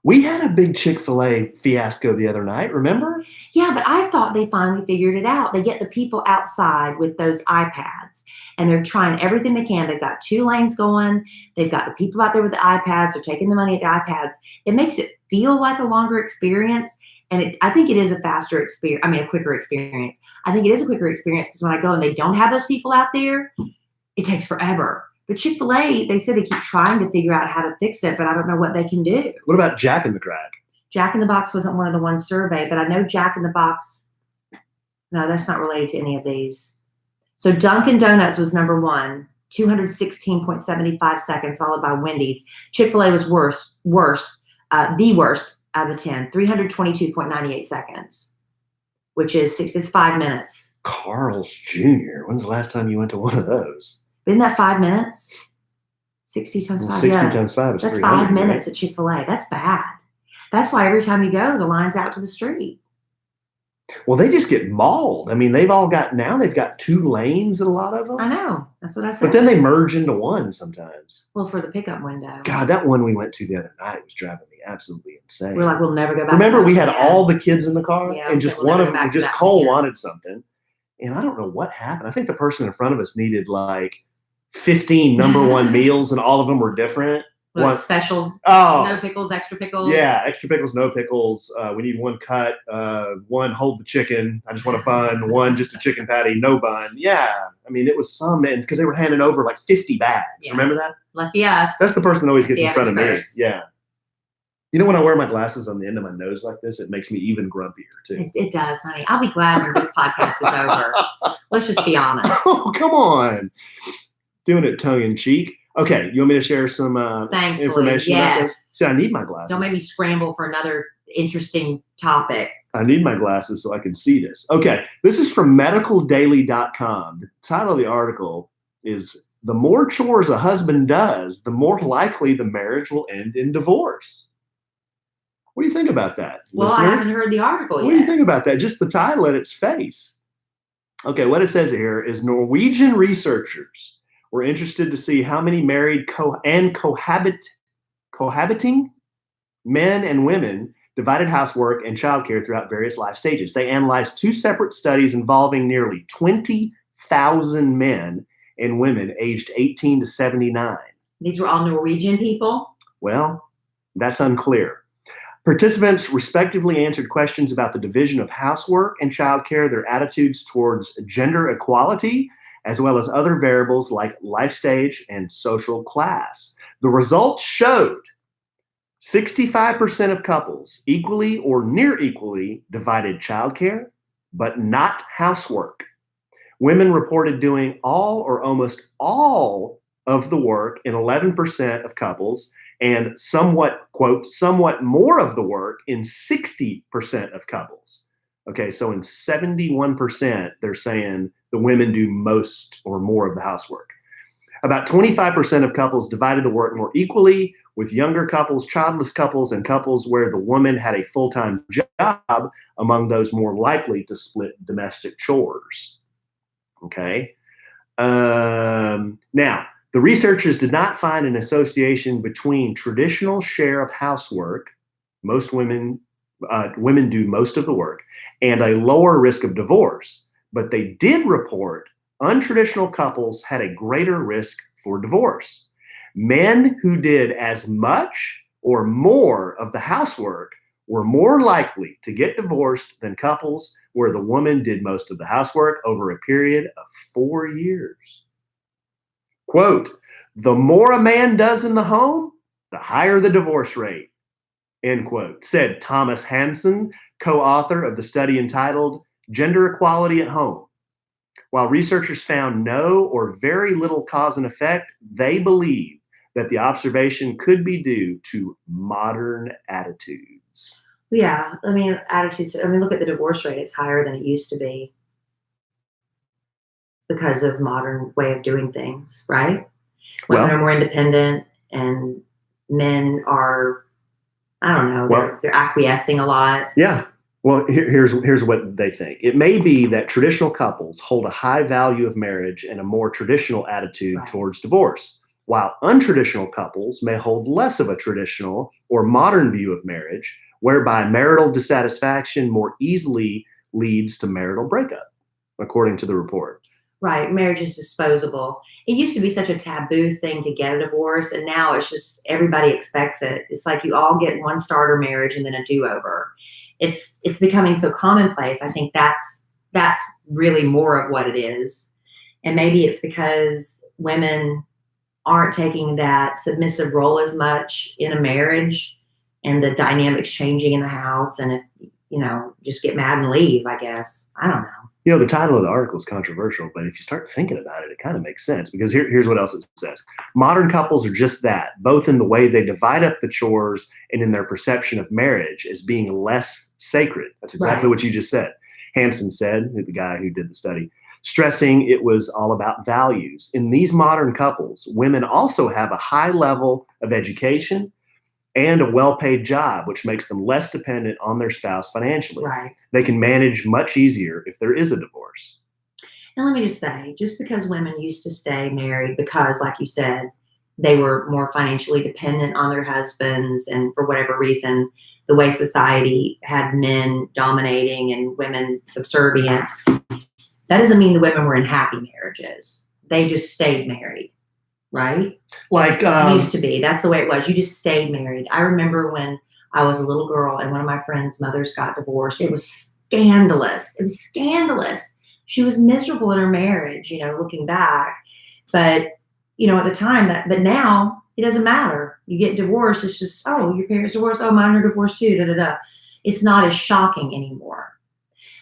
We had a big Chick-fil-A fiasco the other night, remember? Yeah, but I thought they finally figured it out. They get the people outside with those iPads, and they're trying everything they can. They've got 2 lanes going. They've got the people out there with the iPads. They're taking the money at the iPads. It makes it feel like a longer experience, and I think it is a faster experience. I mean, a quicker experience. I think it is a quicker experience because when I go and they don't have those people out there, it takes forever. But Chick-fil-A, they said they keep trying to figure out how to fix it, but I don't know what they can do. What about Jack in the Crack? Jack in the Box wasn't one of the ones surveyed, but I know Jack in the Box. No, that's not related to any of these. So Dunkin' Donuts was number 1, 216.75 seconds, followed by Wendy's. Chick-fil-A was the worst out of the 10, 322.98 seconds, which is 5 minutes. Carl's Jr. When's the last time you went to one of those? Isn't that 5 minutes? 60 times 5. 60 times 5 is That's 300. 5 minutes at Chick-fil-A. That's bad. That's why every time you go, the line's out to the street. Well, they just get mauled. I mean, they've got 2 lanes in a lot of them. I know. That's what I said. But then they merge into one sometimes. Well, for the pickup window. God, that one we went to the other night was driving me absolutely insane. We're like, we'll never go back. Remember, we had all the kids in the car, Yeah, and just we'll one never of go them, back to just that Cole one, yeah. wanted something. And I don't know what happened. I think the person in front of us needed like 15 number 1 meals, and all of them were different. One special, oh, no pickles, extra pickles. Yeah, extra pickles, no pickles. We need 1 cut, 1 hold the chicken. I just want a bun. 1 just a chicken patty, no bun. Yeah, I mean it was some, because they were handing over like 50 bags. Yeah. Remember that? Lucky us. That's the person that always gets in front of me. First. Yeah. You know, when I wear my glasses on the end of my nose like this, it makes me even grumpier too. It does, honey. I'll be glad when this podcast is over. Let's just be honest. Oh, come on. Doing it tongue in cheek. Okay, you want me to share some Thankfully, information about yes. this? See, I need my glasses. Don't make me scramble for another interesting topic. I need my glasses so I can see this. Okay, this is from medicaldaily.com. The title of the article is "The More Chores a Husband Does, the More Likely the Marriage Will End in Divorce." What do you think about that, Well, listener? I haven't heard the article yet. What do you think about that? Just the title and its face. Okay, what it says here is Norwegian researchers were interested to see how many married cohabiting men and women divided housework and childcare throughout various life stages. They analyzed 2 separate studies involving nearly 20,000 men and women aged 18 to 79. These were all Norwegian people? Well, that's unclear. Participants respectively answered questions about the division of housework and childcare, their attitudes towards gender equality, as well as other variables like life stage and social class. The results showed 65% of couples equally or near equally divided childcare, but not housework. Women reported doing all or almost all of the work in 11% of couples, and somewhat, quote, somewhat more of the work in 60% of couples. Okay, so in 71%, they're saying the women do most or more of the housework. About 25% of couples divided the work more equally, with younger couples, childless couples, and couples where the woman had a full-time job among those more likely to split domestic chores. Okay. Now, the researchers did not find an association between traditional share of housework, most women do most of the work, and a lower risk of divorce. But they did report untraditional couples had a greater risk for divorce. Men who did as much or more of the housework were more likely to get divorced than couples where the woman did most of the housework over a period of 4 years. Quote, "The more a man does in the home, the higher the divorce rate," end quote, said Thomas Hansen, co-author of the study entitled Gender Equality at Home. While researchers found no or very little cause and effect, they believe that the observation could be due to modern attitudes. Yeah, I mean, attitudes. I mean, look at the divorce rate. It's higher than it used to be because of modern way of doing things, right? Women are more independent and men are, I don't know, they're acquiescing a lot. Yeah. Well, here's what they think. It may be that traditional couples hold a high value of marriage and a more traditional attitude towards divorce, while untraditional couples may hold less of a traditional or modern view of marriage, whereby marital dissatisfaction more easily leads to marital breakup, according to the report. Right. Marriage is disposable. It used to be such a taboo thing to get a divorce, and now it's just everybody expects it. It's like you all get one starter marriage and then a do-over. It's becoming so commonplace. I think that's really more of what it is. And maybe it's because women aren't taking that submissive role as much in a marriage, and the dynamics changing in the house, and just get mad and leave, I guess. I don't know. The title of the article is controversial, but if you start thinking about it, it kind of makes sense, because here's what else it says. Modern couples are just that, both in the way they divide up the chores and in their perception of marriage as being less sacred. That's exactly what you just said. Hansen said, the guy who did the study, stressing it was all about values. In these modern couples, women also have a high level of education and a well-paid job, which makes them less dependent on their spouse financially. Right. They can manage much easier if there is a divorce. And let me just say, just because women used to stay married because, like you said, they were more financially dependent on their husbands, and for whatever reason, the way society had men dominating and women subservient, that doesn't mean the women were in happy marriages. They just stayed married. Right? Like it used to be. That's the way it was. You just stayed married. I remember when I was a little girl and one of my friends' mothers got divorced. It was scandalous. It was scandalous. She was miserable in her marriage, looking back. But, at the time, but now it doesn't matter. You get divorced. It's just, oh, your parents divorced. Oh, mine are divorced too. Da, da, da. It's not as shocking anymore.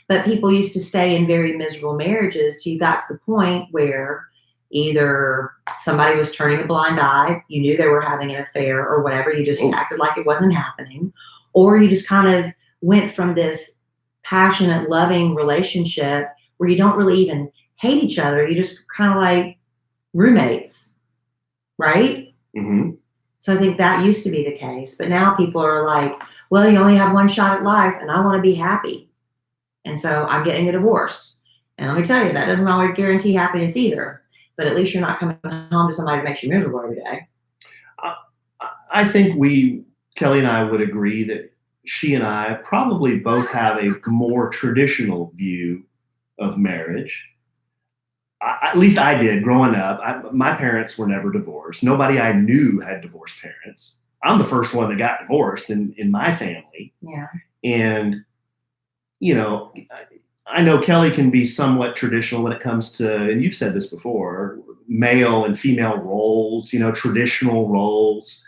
But people used to stay in very miserable marriages till you got to the point where Either somebody was turning a blind eye, you knew they were having an affair or whatever, you just acted like it wasn't happening, or you just kind of went from this passionate, loving relationship where you don't really even hate each other. You just kind of like roommates, right? Mm-hmm. So I think that used to be the case. But now people are like, well, you only have one shot at life and I want to be happy. And so I'm getting a divorce. And let me tell you, that doesn't always guarantee happiness either. But at least you're not coming home to somebody that makes you miserable every day. I think Kelly and I would agree that she and I probably both have a more traditional view of marriage. At least I did growing up. My parents were never divorced. Nobody I knew had divorced parents. I'm the first one that got divorced in my family. Yeah. And, you know, I know Kelly can be somewhat traditional when it comes to, and you've said this before, male and female roles, you know, traditional roles.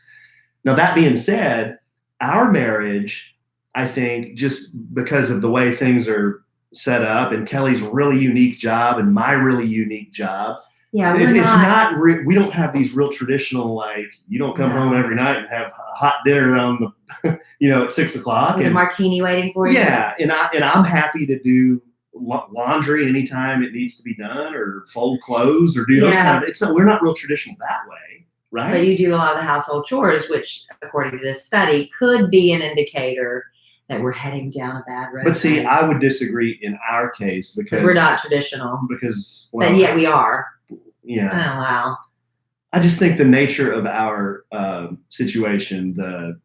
Now, that being said, our marriage, I think, just because of the way things are set up and Kelly's really unique job and my really unique job, we don't have these real traditional, like, you don't come home every night and have a hot dinner on the, you know, at 6 o'clock. With a martini waiting for you. Yeah. And I'm happy to do laundry anytime it needs to be done, or fold clothes, or do those kind of, we're not real traditional that way, right? But you do a lot of the household chores, which according to this study could be an indicator that we're heading down a bad road. But see, I would disagree in our case because we're not traditional. Because but yet we are. Yeah. Oh wow. I just think the nature of our situation, the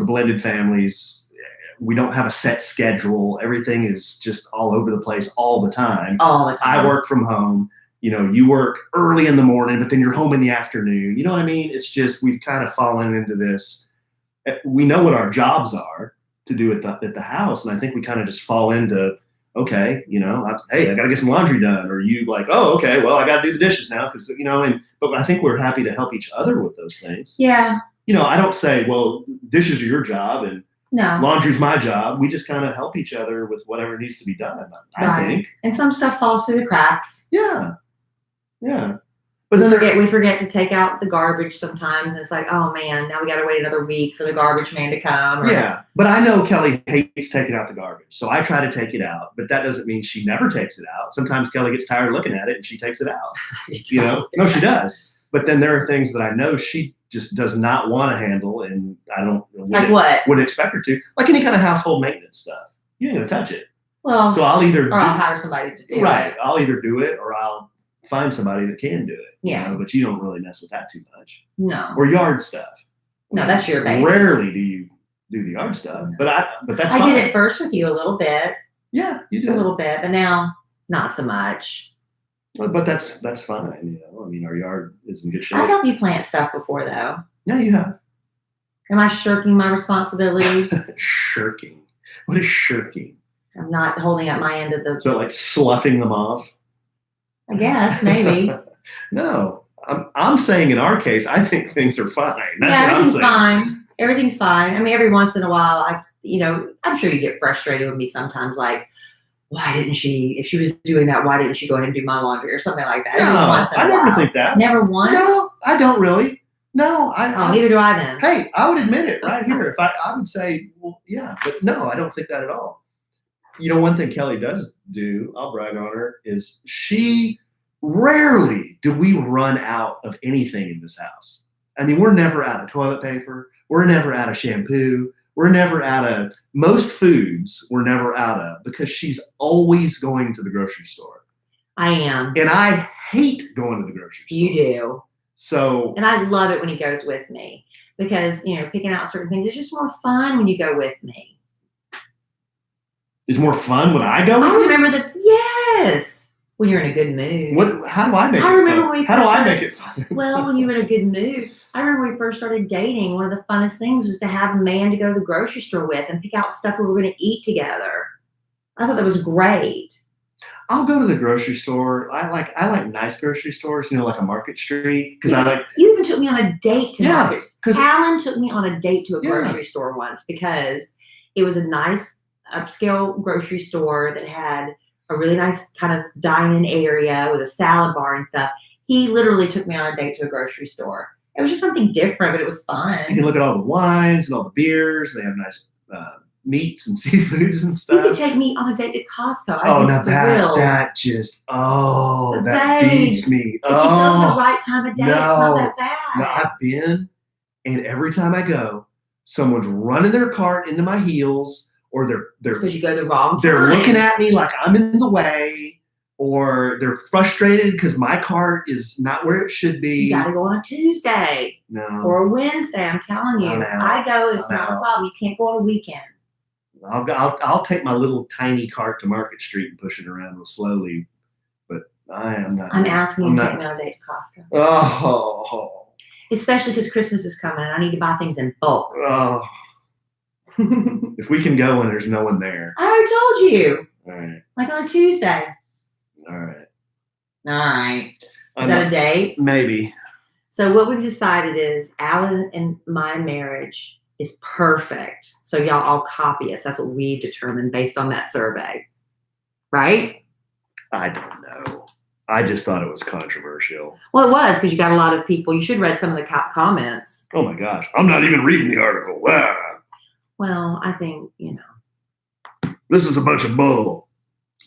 blended families, we don't have a set schedule. Everything is just all over the place all the time. All the time. I work from home. You know, you work early in the morning, but then you're home in the afternoon. You know what I mean? It's just, we've kind of fallen into this. We know what our jobs are to do at the house. And I think we kind of just fall into, okay, you know, hey, I got to get some laundry done. Or you like, oh, okay, well, I got to do the dishes now. Cause you know, but I think we're happy to help each other with those things. Yeah. You know, I don't say, well, dishes are your job and laundry's my job. We just kind of help each other with whatever needs to be done, I think. And some stuff falls through the cracks. Yeah. Yeah. But then we forget to take out the garbage sometimes. And it's like, oh man, now we got to wait another week for the garbage man to come. Yeah. But I know Kelly hates taking out the garbage. So I try to take it out, but that doesn't mean she never takes it out. Sometimes Kelly gets tired of looking at it and she takes it out. You know? No, she does. But then there are things that I know she just does not want to handle, and I don't wouldn't expect her to. Like any kind of household maintenance stuff. You ain't gonna touch it. Well, so I'll hire somebody to do it. Right. I'll either do it or I'll find somebody that can do it. Yeah. You know, but you don't really mess with that too much. No. Or yard stuff. No, that's your baby. Rarely do you do the yard stuff. But that's fine. I did it first with you a little bit. Yeah, you did. A little bit, but now not so much. But that's fine, you know. I mean, our yard is in good shape. I've helped you plant stuff before, though. Yeah, you have. Am I shirking my responsibility? Shirking. What is shirking? I'm not holding up my end of the. So like sloughing them off? I guess maybe. No, I'm saying in our case, I think things are fine. That's what everything's I'm saying. Fine. Everything's fine. I mean, every once in a while, I'm sure you get frustrated with me sometimes, like, why didn't she, if she was doing that, why didn't she go ahead and do my laundry or something like that? No, I never think that. Never once? No, I don't really. No, neither do I then. Hey, I would admit it right here. If I would say, well, yeah, but no, I don't think that at all. You know, one thing Kelly does do, I'll brag on her, is rarely do we run out of anything in this house. I mean, we're never out of toilet paper. We're never out of shampoo. We're never out of most foods. We're never out of, because she's always going to the grocery store. I am. And I hate going to the grocery store. You do. So. And I love it when he goes with me because, you know, picking out certain things, it's just more fun when you go with me. It's more fun when I go with you? I remember yes. When you're in a good mood. How do I make it fun? How do I make it fun? Well, when you're in a good mood. I remember when we first started dating, one of the funnest things was to have a man to go to the grocery store with and pick out stuff we were going to eat together. I thought that was great. I'll go to the grocery store. I like nice grocery stores, you know, like a Market Street. Because You even took me on a date to Market. Alan took me on a date to a grocery store once because it was a nice upscale grocery store that had a really nice kind of dining area with a salad bar and stuff. He literally took me on a date to a grocery store. It was just something different, but it was fun. You can look at all the wines and all the beers. They have nice meats and seafoods and You stuff. could take me on a date to Costco. Oh, now that beats me. If you go at the right time of day, it's not that bad. No, I've been, and every time I go, someone's running their cart into my heels, or they're because you go the wrong they're times. looking at me like I'm in the way, or they're frustrated because my cart is not where it should be. You got to go on a Tuesday or a Wednesday. I'm telling you, I go. It's not a problem. You can't go on a weekend. I'll take my little tiny cart to Market Street and push it around real slowly, but I am not. I'm asking you to take me on a date to Costco. Oh. Especially because Christmas is coming and I need to buy things in bulk. Oh. If we can go when there's no one there. I already told you. All right. Like on a Tuesday. All right. All right. Is that a date? Maybe. So what we've decided is Alan and my marriage is perfect. So y'all all copy us. That's what we determined based on that survey. Right? I don't know. I just thought it was controversial. Well, it was because you got a lot of people. You should have read some of the comments. Oh my gosh. I'm not even reading the article. Wow. Well, I think, This is a bunch of bull.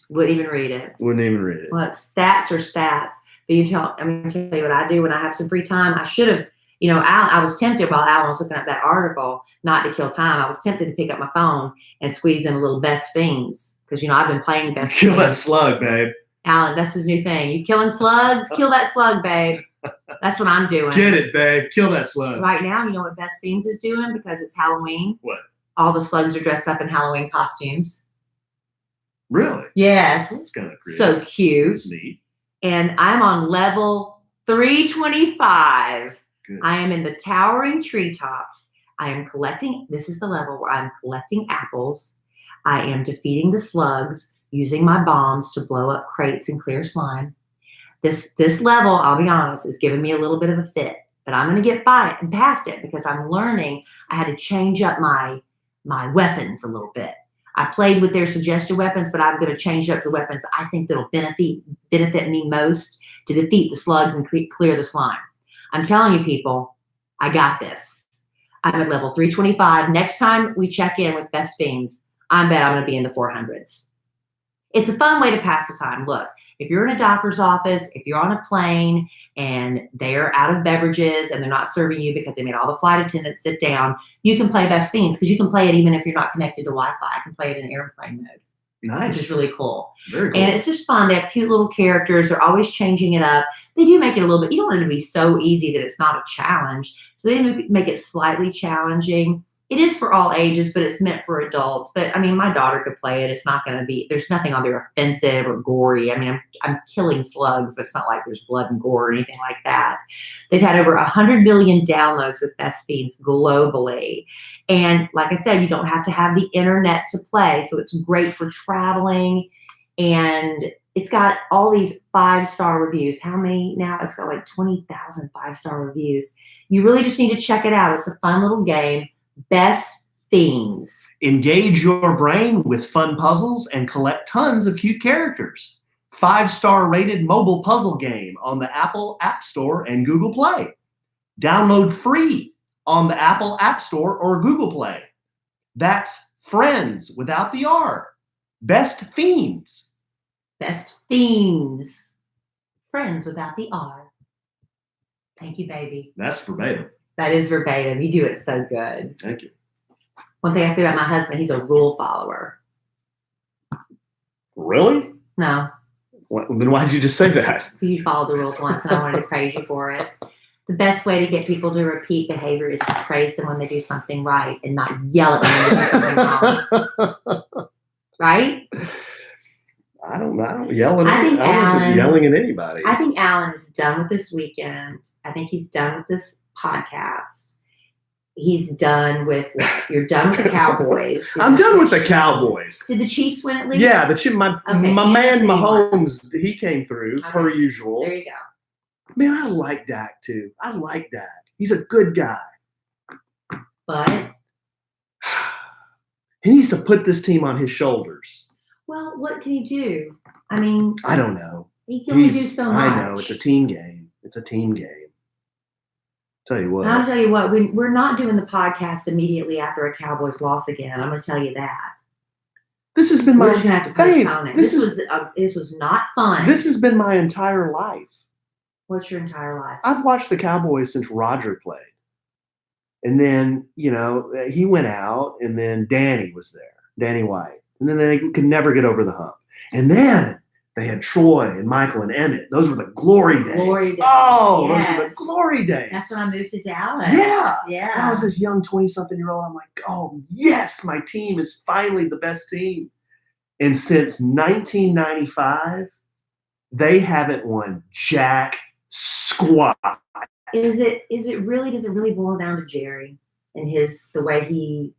Wouldn't even read it. Wouldn't even read it. Well, stats are stats. But I'm going to tell you what I do when I have some free time. I should have, I was tempted while Alan was looking at that article not to kill time. I was tempted to pick up my phone and squeeze in a little Best Fiends because, I've been playing Best Kill Fiends. that slug, babe. Alan, that's his new thing. You killing slugs? Kill that slug, babe. That's what I'm doing. Get it, babe. Kill that slug. Right now, you know what Best Fiends is doing because it's Halloween? What? All the slugs are dressed up in Halloween costumes. Really? Yes. That's kind of creepy. So cute. That's neat. And I'm on level 325. Good. I am in the towering treetops. I am collecting, this is the level where I'm collecting apples. I am defeating the slugs using my bombs to blow up crates and clear slime. This level, I'll be honest, is giving me a little bit of a fit, but I'm going to get by it and past it because I'm learning I had to change up my weapons a little bit. I played with their suggested weapons, but I'm going to change up the weapons I think that'll benefit me most to defeat the slugs and clear the slime. I'm telling you, people, I got this. I'm at level 325. Next time we check in with Best Fiends, I bet I'm going to be in the 400s. It's a fun way to pass the time. Look, if you're in a doctor's office, if you're on a plane and they're out of beverages and they're not serving you because they made all the flight attendants sit down, you can play Best Fiends because you can play it even if you're not connected to Wi-Fi. I can play it in airplane mode. Nice. Which is really cool. Very cool. And it's just fun. They have cute little characters. They're always changing it up. They do make it a little bit, you don't want it to be so easy that it's not a challenge. So they make it slightly challenging. It is for all ages, but it's meant for adults. But I mean, my daughter could play it. It's not going to be, there's nothing on there offensive or gory. I mean, I'm killing slugs, but it's not like there's blood and gore or anything like that. They've had over 100 million downloads with Best Fiends globally. And like I said, you don't have to have the internet to play. So it's great for traveling. And it's got all these 5-star reviews. How many now? It's got like 20,000 5-star reviews. You really just need to check it out. It's a fun little game. Best Fiends. Engage your brain with fun puzzles and collect tons of cute characters. 5-star rated mobile puzzle game on the Apple App Store and Google Play. Download free on the Apple App Store or Google Play. That's Friends without the R. Best Fiends. Best Fiends. Friends without the R. Thank you, baby. That's verbatim. That is verbatim. You do it so good. Thank you. One thing I say about my husband, he's a rule follower. Really? No. Then why did you just say that? You followed the rules once and I wanted to praise you for it. The best way to get people to repeat behavior is to praise them when they do something right and not yell at them when they do something wrong. Right? I don't yell at I wasn't yelling at anybody. I think Alan is done with this weekend. I think he's done with this podcast. He's done with what? You're done with the Cowboys. I'm done with the Cowboys. Did the Chiefs win at least? Yeah, my man Mahomes, he came through per usual. There you go. Man, I like Dak too. I like Dak. He's a good guy. But he needs to put this team on his shoulders. well, what can he do? I mean, I don't know. he can only do so much. I know. It's a team game. It's a team game. Tell you what. And I'll tell you what, we're not doing the podcast immediately after a Cowboys loss again. I'm going to tell you that. This has been We're just going to have to postpone it. This was not fun. This has been my entire life. What's your entire life? I've watched the Cowboys since Roger played. And then, he went out, and then Danny was there, Danny White. And then they could never get over the hump. And then they had Troy and Michael and Emmett. Those were the glory days. Oh, yes. Those were the glory days. That's when I moved to Dallas. Yeah. Yeah. I was this young 20-something-year-old. I'm like, oh, yes, my team is finally the best team. And since 1995, they haven't won jack squat. Does it really boil down to Jerry and the way he,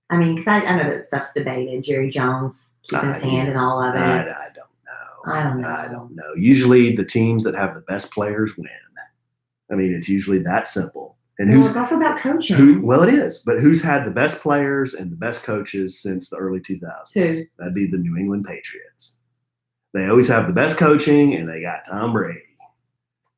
I mean, because I know that stuff's debated. Jerry Jones keeping his hand in all of it. I don't know. Usually the teams that have the best players win. I mean, it's usually that simple. And it's also about coaching. Well, it is. But who's had the best players and the best coaches since the early 2000s? Who? That'd be the New England Patriots. They always have the best coaching, and they got Tom Brady.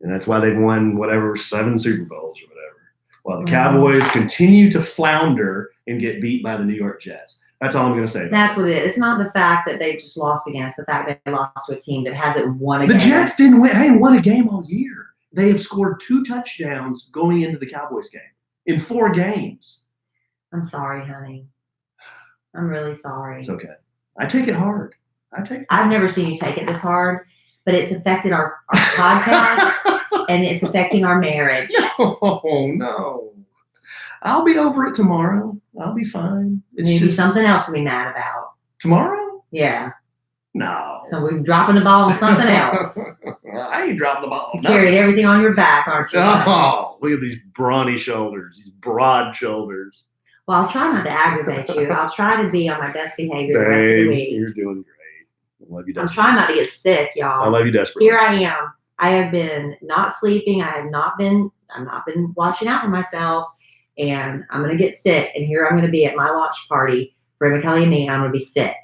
And that's why they've won 7 Super Bowls or whatever. While the Cowboys continue to flounder and get beat by the New York Jets. That's all I'm going to say. That's what it is. It's not the fact that they just lost again. It's the fact that they lost to a team that hasn't won a game. The Jets didn't win. They hadn't won a game all year. They have scored 2 touchdowns going into the Cowboys game in 4 games. I'm sorry, honey. I'm really sorry. It's okay. I take it hard. I've never seen you take it this hard, but it's affected our podcast and it's affecting our marriage. No. I'll be over it tomorrow. I'll be fine. Maybe something else to be mad about. Tomorrow? Yeah. No. So we're dropping the ball on something else. I ain't dropping the ball. You carried everything on your back, aren't you? Oh, look at these brawny shoulders, these broad shoulders. Well, I'll try not to aggravate you. I'll try to be on my best behavior the rest of the week. You're doing great. I love you desperately. I'm trying not to get sick, y'all. I love you desperately. Here I am. I have been not sleeping. I'm not been watching out for myself. And I'm going to get sick. And here I'm going to be at my launch party for McKelly and me. And I'm going to be sick.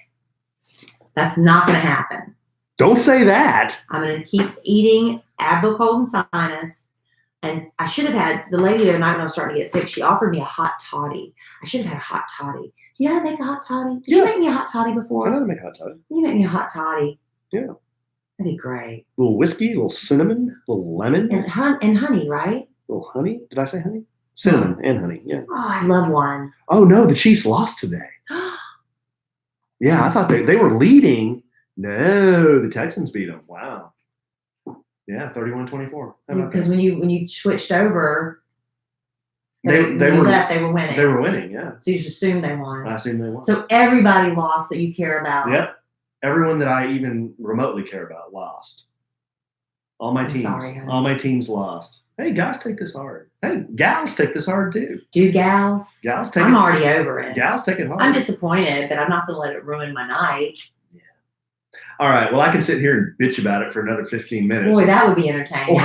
That's not going to happen. Don't say that. I'm going to keep eating Advil cold and sinus. And I should have had, the lady the other night when I was starting to get sick, she offered me a hot toddy. I should have had a hot toddy. Do you know how to make a hot toddy? Did you make me a hot toddy before? I know how to make a hot toddy. You make me a hot toddy. Yeah. That'd be great. A little whiskey, a little cinnamon, a little lemon. And honey, right? A little honey. Did I say honey? Cinnamon and honey, yeah. Oh, I love one. Oh, no, the Chiefs lost today. Yeah, I thought they were leading. No, the Texans beat them. Wow. Yeah, 31-24. Because when you switched over, they were winning. They were winning, yeah. So you just assumed they won. I assumed they won. So everybody lost that you care about. Yep. Everyone that I even remotely care about lost. All my teams lost. Hey, guys, take this hard. Hey, gals, take this hard too. Do gals? Gals take I'm already over it. Gals take it hard. I'm disappointed, but I'm not going to let it ruin my night. Yeah. All right. Well, I can sit here and bitch about it for another 15 minutes. Boy, that would be entertaining.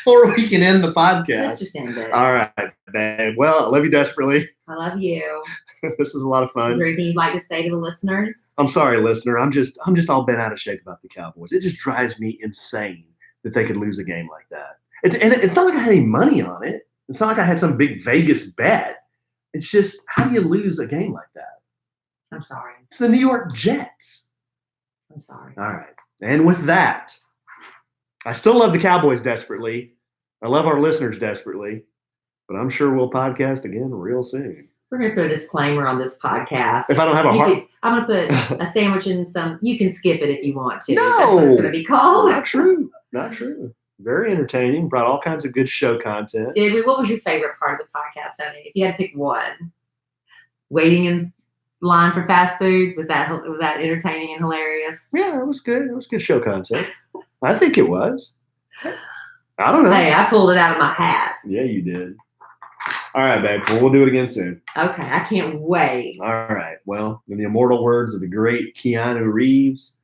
Or we can end the podcast. Let's just end it. All right, babe. Well, I love you desperately. I love you. This was a lot of fun. Is there anything you'd like to say to the listeners? I'm sorry, listener. I'm just all bent out of shape about the Cowboys. It just drives me insane that they could lose a game like that. And it's not like I had any money on it. It's not like I had some big Vegas bet. It's just, how do you lose a game like that? I'm sorry. It's the New York Jets. I'm sorry. All right. And with that, I still love the Cowboys desperately. I love our listeners desperately. But I'm sure we'll podcast again real soon. We're going to put a disclaimer on this podcast. If I don't have a heart... I'm going to put a sandwich in some... You can skip it if you want to. No! That's what it's going to be called. Not true. Not true. Very entertaining. Brought all kinds of good show content. Did we? What was your favorite part of the podcast, honey? If you had to pick one. Waiting in line for fast food? Was that entertaining and hilarious? Yeah, it was good. It was good show content. I think it was. I don't know. Hey, I pulled it out of my hat. Yeah, you did. All right, babe. Well, we'll do it again soon. Okay, I can't wait. All right. Well, in the immortal words of the great Keanu Reeves,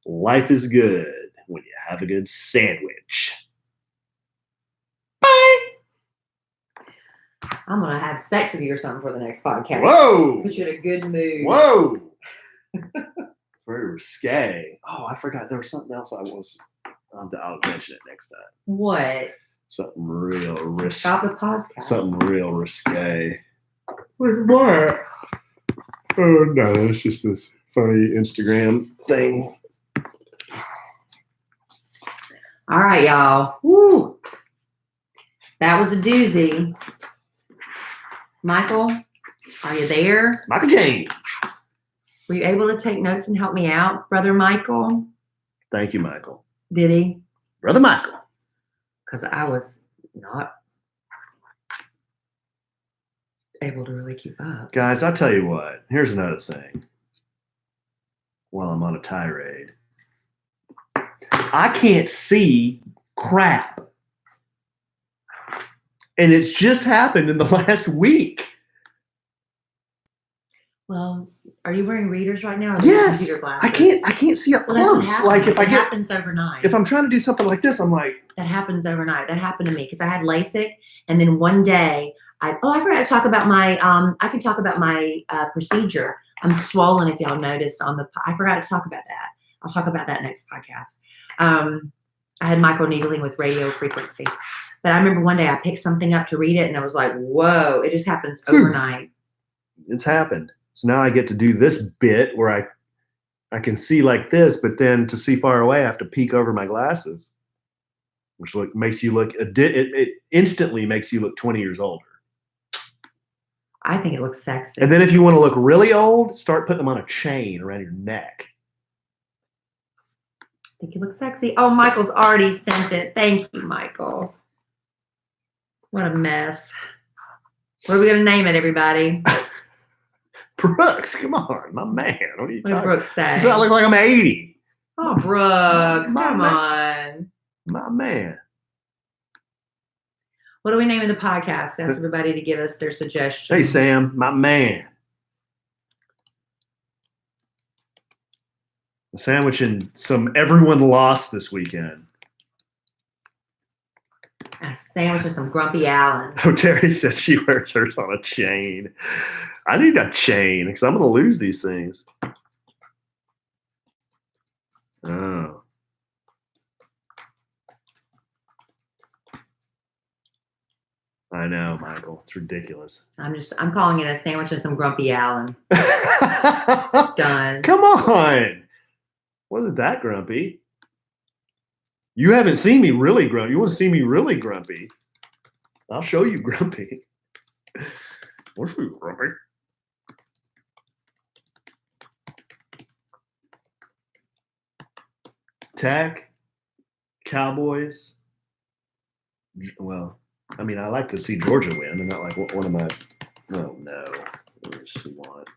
life is good when you have a good sandwich. Bye. I'm going to have sex with you or something for the next podcast. Whoa. Put you in a good mood. Whoa. very risque. Oh, I forgot there was something else I'll mention it next time. What? Something real risque. Stop the podcast. Something real risque. What? Oh no, it's just this funny Instagram thing. All right, y'all. Woo! That was a doozy. Michael, are you there? Michael James. Were you able to take notes and help me out, Brother Michael? Thank you, Michael. Did he? Brother Michael. Because I was not able to really keep up. Guys, I'll tell you what. Here's another thing. While I'm on a tirade, I can't see crap. And it's just happened in the last week. Well, are you wearing readers right now? Or Yes. computer glasses? I can't see up Well, that's what close. happens. Like if It happens overnight. if I'm trying to do something like this, I'm like, that happens overnight. That happened to me because I had LASIK, and then one day I forgot to talk about my I can talk about my procedure. I'm swollen, if y'all noticed I forgot to talk about that. I'll talk about that next podcast. I had microneedling with radio frequency. But I remember one day I picked something up to read it, and I was like, whoa, it just happens overnight. It's happened. So now I get to do this bit where I can see like this, but then to see far away, I have to peek over my glasses, which makes you look, it instantly makes you look 20 years older. I think it looks sexy. And then if you want to look really old, start putting them on a chain around your neck. I think it looks sexy. Oh, Michael's already sent it. Thank you, Michael. What a mess. What are we going to name it, everybody? Brooks, come on, my man. What are you What did talking Brooks say? about? I look like I'm 80. Oh, Brooks, My come man. on. My man. What are we naming the podcast? Ask everybody to give us their suggestions. Hey, Sam, my man. A sandwich and some everyone lost this weekend. A sandwich with some Grumpy Allen. Oh, Terry said she wears hers on a chain. I need a chain because I'm going to lose these things. Oh. I know, Michael. It's ridiculous. I'm calling it a sandwich with some Grumpy Allen. Done. Come on. Wasn't that grumpy? You haven't seen me really grumpy. You want to see me really grumpy? I'll show you grumpy. What's me grumpy? Tech, Cowboys. Well, I mean, I like to see Georgia win. I'm not like, what am I? Oh, no. What does she want?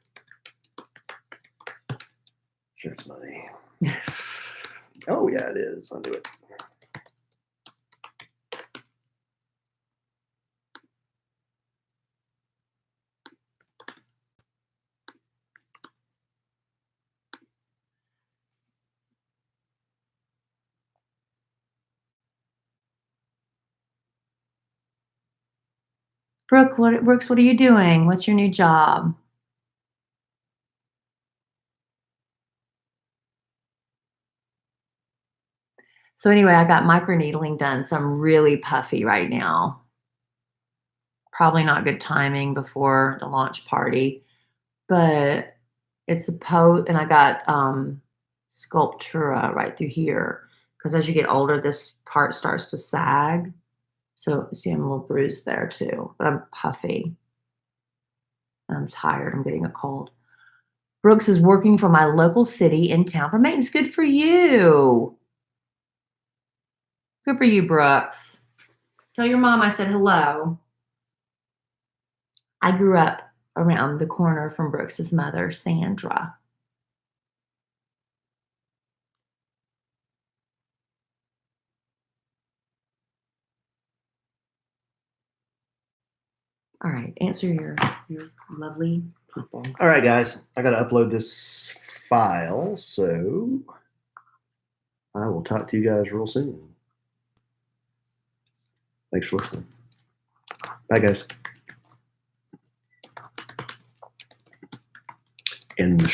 Sure, it's money. Oh, yeah, it is. I'll do it. Brooks, what are you doing? What's your new job? So anyway, I got microneedling done, so I'm really puffy right now. Probably not good timing before the launch party, but it's supposed, and I got Sculptura right through here, because as you get older, this part starts to sag. So see, I'm a little bruised there too, but I'm puffy. I'm tired. I'm getting a cold. Brooks is working for my local city in town for maintenance. Good for you. Good for you, Brooks. Tell your mom I said hello. I grew up around the corner from Brooks's mother, Sandra. All right, answer your lovely people. All right, guys, I got to upload this file, so I will talk to you guys real soon. Thanks for listening. Bye, guys. In the